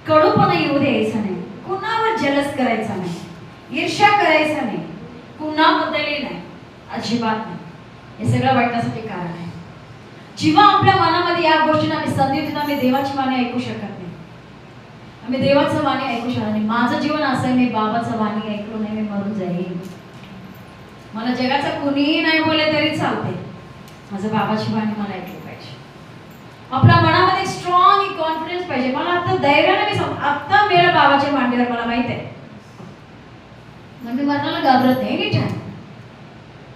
कडूपणा येऊ द्यायचा नाही, कुणावर जलस करायचा नाही, ईर्ष्या करायचा नाही, कुणाबद्दलही नाही, अजिबात नाही. हे सगळं वाटण्यासाठी कारण आहे. जेव्हा आपल्या मनामध्ये या गोष्टींना आम्ही संधी देतो, आम्ही देवाची वाणी ऐकू शकत नाही. आम्ही देवाचं वाणी ऐकू शकत नाही. माझं जीवन असं आहे, मी बाबाचं वाणी ऐकलो नाही, मी मरून जाईन. मला जगाचा कुणीही नाही बोलले तरी चालते, माझं बाबाची वाणी मला ऐकली पाहिजे. आपल्या मनामध्ये स्ट्रॉंग कॉन्फिडन्स पाहिजे. मला आता धैर्याने मी सांग, आता मेरा बाबाच्या मांडीवर मला माहित आहे, मी मरणाला घाबरत नाही नीट आहे.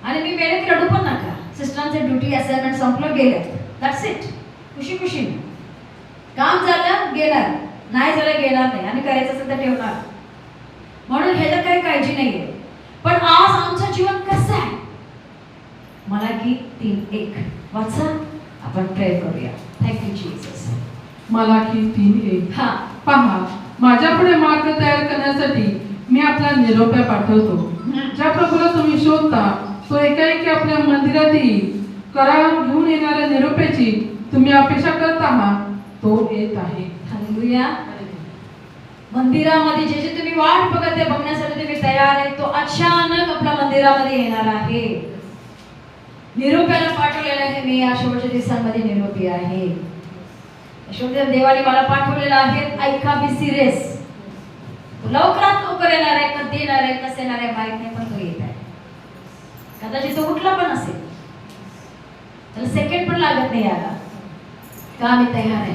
आणि मी मेले की रडू पण नका. सिस्टरांचे ड्युटी असाइनमेंट संपलं गेलं, दॅट्स इट. खुशी खुशी काम झालं गेणार, नाही झालं गेणार नाही, आणि करायचं असेल तर ठेवणार. म्हणून ह्याला काही काळजी नाहीये. पण आज आमचं जीवन कसं आहे? मलाकी 3:1 वाचा, आपण प्रेयर करूया. Thank you Jesus. मलाकी 3:1. हा, पहा, माझ्यापुढे मार्ग तयार करण्यासाठी मी आपला निरोप्या पाठवतो. ज्या प्रभूला तुम्ही शोधता तो एकाएकी आपल्या मंदिरात येईल. करार घेऊन येणाऱ्या निरोप्याची तुम्ही अपेक्षा करत आहात, तो येत आहे. हालेलुया. मंदिरामध्ये जे जे तुम्ही वाट बघत आहे, बघण्यासाठी तुम्ही तयार आहे, तो अचानक आपल्या मंदिरामध्ये येणार आहे. निरोप्याला पाठवलेलं आहे. मी या शेवटच्या दिवसांमध्ये निरोपी आहे. शेवटच्या देवाने मला पाठवलेलं आहे. ऐका, बी सिरियस. लवकरात लवकर येणार आहे. कधी येणार आहे, कसं येणार आहे माहित नाही, पण तो येत आहे. कदाचित तो उठला पण असेल, त्याला सेकंड पण लागत नाही याला. का मी तयार आहे?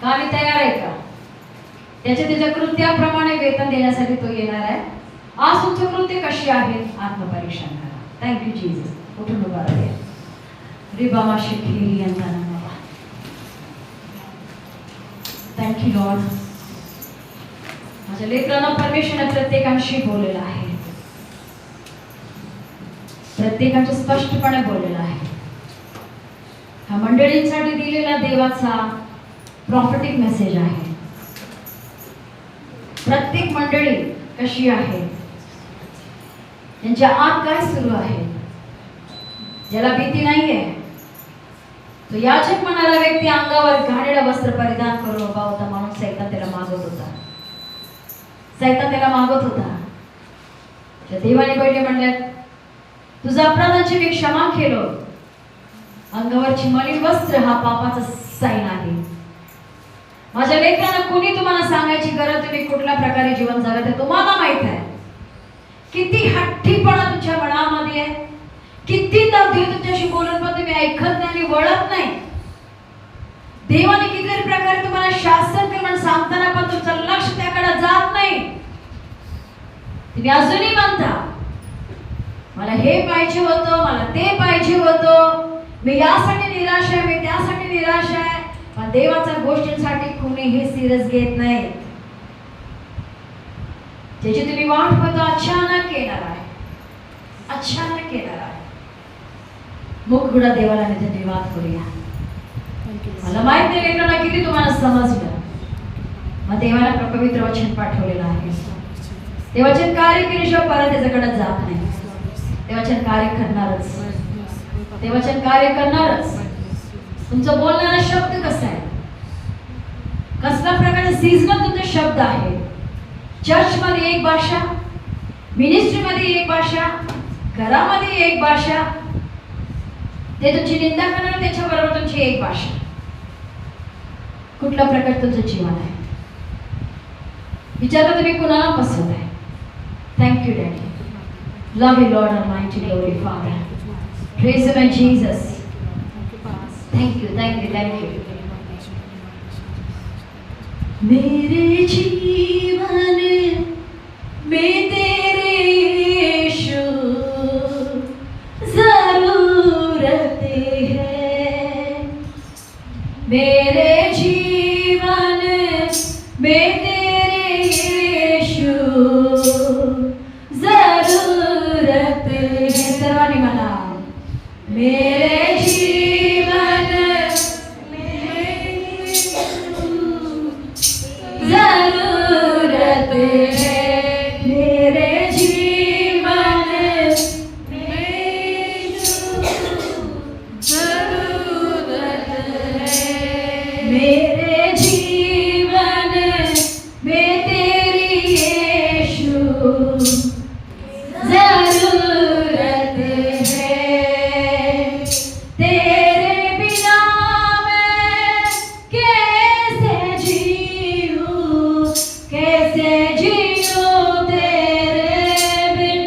का मी तयार आहे का? त्याच्या कृत्याप्रमाणे वेतन देण्यासाठी तो येणार आहे. आज तुमचं कृत्य कशी आहेत, आत्मपरीक्षण करा. Thank you Jesus. उठून उभा राहा. रिबामा शिखरी यांना बाबा. Thank you Lord. माझ्या लेकरांना परमेश्वराने प्रत्येकांशी बोललेलं आहे, प्रत्येकांच्या स्पष्टपणे बोललेलं आहे. हा मंडळींसाठी दिलेला देवाचा प्रॉफिटिक मेसेज आहे. प्रत्येक मंडळी कशी आहे, त्यांच्या आत काय सुरू आहे. ज्याला भीती नाहीये, तो याचक म्हणाला व्यक्ती अंगावर घाणेरडं वस्त्र परिधान करून उभा होता, म्हणून सैतान त्याला मागत होता. सैतान त्याला मागत होता. त्या देवाने पहिले म्हणले, तुझा अपराधांची मी क्षमा केलो. अंगावरची मलिन वस्त्र हा पापाचा साईन आहे. माझ्या लेकरांना कोणी तुम्हाला सांगायची गरज, तुम्ही कुठल्या प्रकारे जीवन जगत आहे तुम्हाला माहित आहे. किती हट्टीपणा तुमच्या मनामध्ये आहे, किती तर देव तुमच्याशी बोलून पण तुम्ही ऐकत नाही आणि वळत नाही. देवाने कितीतरी प्रकारे तुम्हाला शासन करून सांगताना पण तुमचं लक्ष त्याकडे जात नाही. तुम्ही अजूनही म्हणता, मला हे पाहिजे होतं, मला ते पाहिजे होतं, मी यासाठी निराश आहे, मी त्यासाठी निराश आहे. पण देवाच्या गोष्टींसाठी कुणीही सिरियस घेत नाही. ज्याची तुम्ही वाट बघता अचानक येणार आहे, अचानक येणार आहे. मुखगुडा देवाला धन्यवाद करूया. मला माहित नाही लेकरांना किती तुम्हाला समजलं. मग देवाला पवित्र वचन पाठवलेलं आहे. ते वचन कार्य केल्याशिवाय परत त्याच्याकडे जात नाही. ते वचन कार्य करणारच, ते वचन कार्य करणारच. तुमचं बोलणारा शब्द कसा आहे, कसल्या प्रकारचे सीझनल तुमचे शब्द आहे. चर्च मध्ये एक भाषा, मिनिस्ट्री मध्ये एक भाषा, घरामध्ये एक भाषा. ते तुमची निंदा करणार, त्याच्याबरोबर तुमची एक भाषा. कुठल्या प्रकारचं तुमचं जीवन आहे, विचारता तुम्ही कुणाला पसंत आहे. Thank you daddy. Love you Lord almighty, glory father. Praise you my Jesus. Thank you thank you thank you. मेरे जीवन में तेरे यीशु जरूरत है. मेरे जीवन में तेरे यीशु जरूरत है. सर्वांनी म्हणा, मेरे जीवन जरूरत है. मेरे जीवन में जरूरत है. मेरे जीवन में तेरी यीशु जरूरत है. तेरे बिना मैं कैसे जीऊं, कैसे जीऊं तेरे बिन.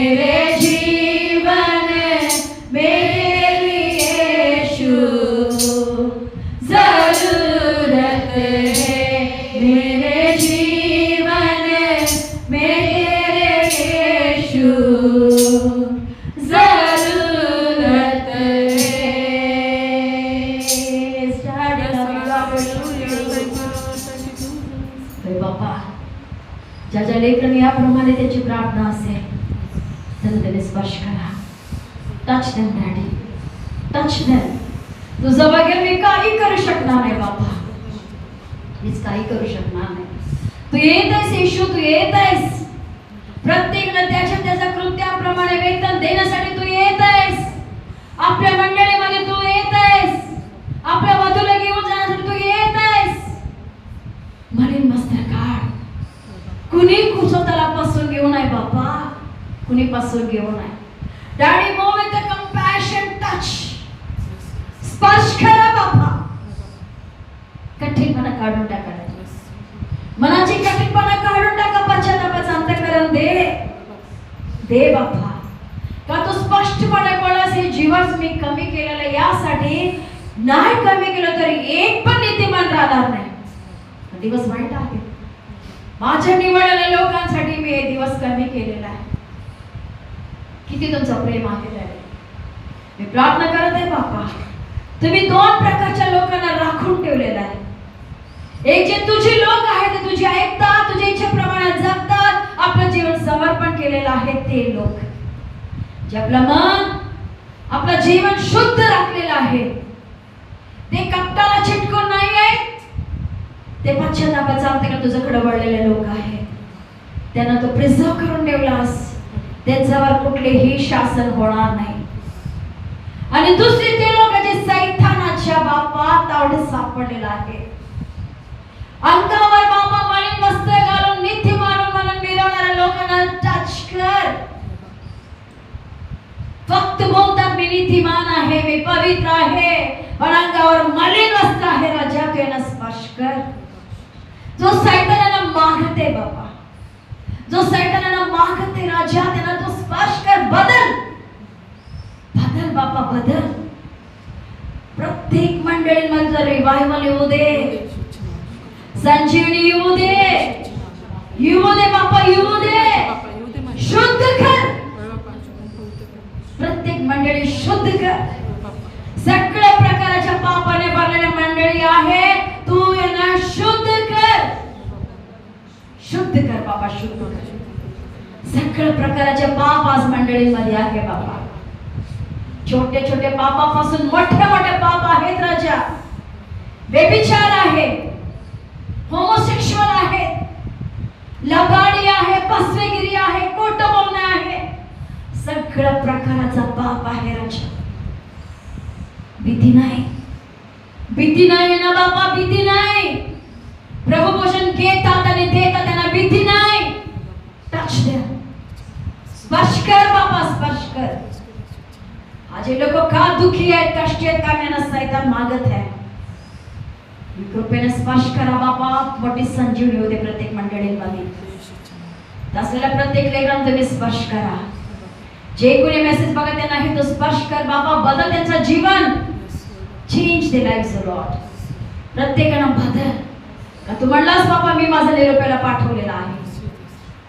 मेरे जीवन मेरे लिए यीशु जरूरत है, मेरे जीवन मेरे यीशु जरूरत है। बाबा ज्या लेकरांनी याप्रमाणे त्याची प्रार्थना असेल त्यांना त्याने स्पर्श करा. Touch them daddy, touch them. तुझं वगैरे मी काही करू शकणार नाही बाबा, मीच काही करू शकणार नाही. तू येत आहेस येशू, तू येत आहेस. प्रत्येकाला त्याच्या त्याच्या कृत्याप्रमाणे वेतन देण्यासाठी तू येत आहेस. आपल्या मंडळीमध्ये तू येत आहेस. आपल्या वधूला घेऊन जाण्यासाठी तू येत आहेस. मलिन वस्त्र काढ. कुणी स्वतःला पासून घेऊ नये बाबा, कुणी पासून घेऊ नये. Daddy move with the compassion touch. स्पर्श करा बाबा. कठीणपणा काढून टाका, मनाची कठीणपणा काढून टाका. पश्चातापाचं अंतःकरण दे बाबा. का तू स्पष्टपणे बोलास हे जीवन मी कमी केलेलं यासाठी नाही, कमी केलं तरी एक पण नीतिमान राहणार नाही. दिवस वाईट आहे. माझ्या निवडलेल्या लोकांसाठी मी हे दिवस कमी केलेला आहे. किती तुमचं प्रेम आहे डॅडी. मी प्रार्थना करत आहे बाबा, तुम्ही दोन प्रकारच्या लोकांना राखून ठेवलेलं आहे. एक जे तुझे लोक आहेत, ते तुझी ऐकतात, तुझ्या इच्छेप्रमाणे जगतात, आपलं जीवन समर्पण केलेलं आहे ते लोक. जे आपलं मन, आपलं जीवन शुद्ध राखलेलं आहे, ते कपटाला चिटकून नाही आहेत, ते पश्चातापाचा अंतःकरण तुझ्याकडे वळलेले लोक आहेत. त्यांना तू प्रिझर्व करून ठेवलास. त्यांच्यावर कुठलेही शासन होणार नाही. आणि दुसरे ते लोक जे सैतानाच्या बापात तावडे सापडलेला आहे. अंगावर बाबा मलिन वस्त्र घालून नित्य मारून म्हणून मिरवणाऱ्या लोकांना टच कर. फक्त बोलतात मी नीतिमान आहे, मी पवित्र आहे, पण अंगावर मलिन वस्त्र आहे. राजा तू यांना स्पर्श कर. जो सैतानाला मागते बाबा, जो सैतानाला मागते राजा, त्यांना तो स्पर्श कर. बदल बदल बाबा, बदल. प्रत्येक मंडळींमध्ये रिवायवल येऊ दे, संजीवनी येऊ दे, येऊ दे बाबा, येऊ दे. शुद्ध कर प्रत्येक मंडळी, शुद्ध कर. सगळ्या प्रकारच्या पापाने भरलेल्या मंडळी आहे, तू यांना शुद्ध कर. शुद्ध कर बाबा, शुद्ध कर. सगळ्या प्रकारचे पाप आज मंडळींमध्ये आहे बाबा. छोटे छोटे पापापासून मोठे मोठे पाप आहेत राजा. व्यभिचार आहे, होमोसेक्शुअल आहे, लबाडी आहे, फसवेगिरी आहे, खोटं बोलणं आहे. सगळ्या प्रकारचा पाप आहे राजा. भीती नाही, भीती नाही ना बाबा, भीती नाही. प्रभू भोजन घेतात आणि देतात, त्यांना भीती नाही. टच द्या, स्पर्श कर बाबा, स्पर्श कर. आज हे लोक का दुखी आहेत, कष्टी आहेत, का त्यांना सैतान मागत आहे. कृपेने स्पर्श करा बाबा. मोठी संजीवनी होते प्रत्येक मंडळींमध्ये. असलेल्या प्रत्येक लेकरांना तुम्ही स्पर्श करा. जे कोणी मेसेज बघत नाही तो स्पर्श कर बाबा. बदल त्यांचं जीवन. Change the lives Lord. प्रत्येकाला बदल. का तू म्हणलास बाबा मी माझा निरोपाला पाठवलेला आहे.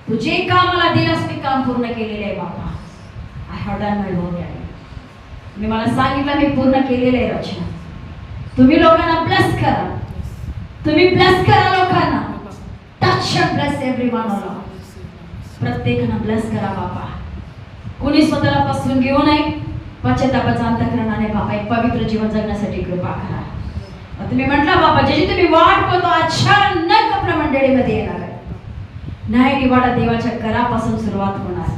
तू जे काम मला दिलास मी काम पूर्ण केलेले आहे बाबा. I have done my work. मी मला सांगितलं मी पूर्ण केलेलं आहे राजा. तुम्ही लोकांना ब्लेस करा, तुम्ही ब्लेस करा लोकांना. Touch and bless everyone. प्रत्येकाला ब्लेस करा बाबा. कोणी स्वतःला पासून घेऊ नये. पश्चातापाचा अंतःकरणाने बाबा एक पवित्र जीवन जगण्यासाठी कृपा करा. तुम्ही म्हटलं बाबा ज्याची तुम्ही वाट पाहतो अचानक आपल्या मंडळीमध्ये येणार आहे. नाही निवाडा देवाच्या घरापासून सुरुवात होणार.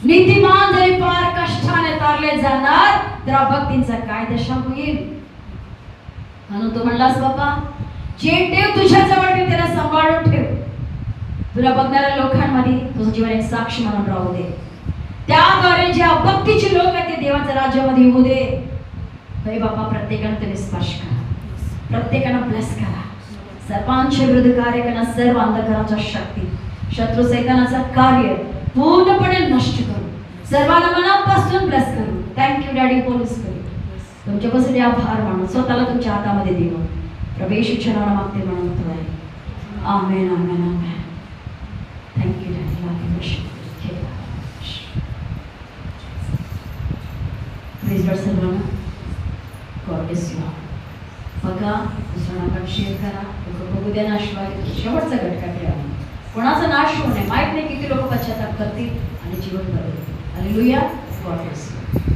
नीतिमान जरी फार कष्टाने तारले जाणार तर भक्तींचा काय दशा होईल. म्हणून तू म्हणलास बाबा जे ठेव तुझ्या जवळ ठेव, त्याला सांभाळून ठेव. तुला बघणाऱ्या लोकांमध्ये तुझं जीवन एक साक्ष म्हणून राहू दे. त्याद्वारे जे भक्तीचे लोक आहेत ते देवाच्या राज्यामध्ये येऊ दे. हे बाबा प्रत्येकाने तुम्ही स्पर्श करा, प्रत्येकाला ब्लेस करा. सर्वांच्या विरुद्ध कार्य करा. सर्व अंधकाराच्या शक्ती, शत्रू सैतानाचा कार्य पूर्णपणे नष्ट करू. सर्वांना मनापासून ब्लेस करू. Thank you daddy Holy Spirit. तुमच्यापासून आभार मानून स्वतःला तुमच्या हातामध्ये देऊ. प्रवेश इच्छा मागते म्हणून आहे. Amen amen amen. Thank you daddy. Please Lord सर्वांना. God bless you. बघा दुसऱ्यांना पण शेअर करा. बघू द्या नाशवादी शेवटचा घटका ठेवा. कोणाचा नाश होऊ नये. माहित नाही किती लोक पश्चाताप करतील आणि जीवन बदलतील. हालेलुया. God bless you.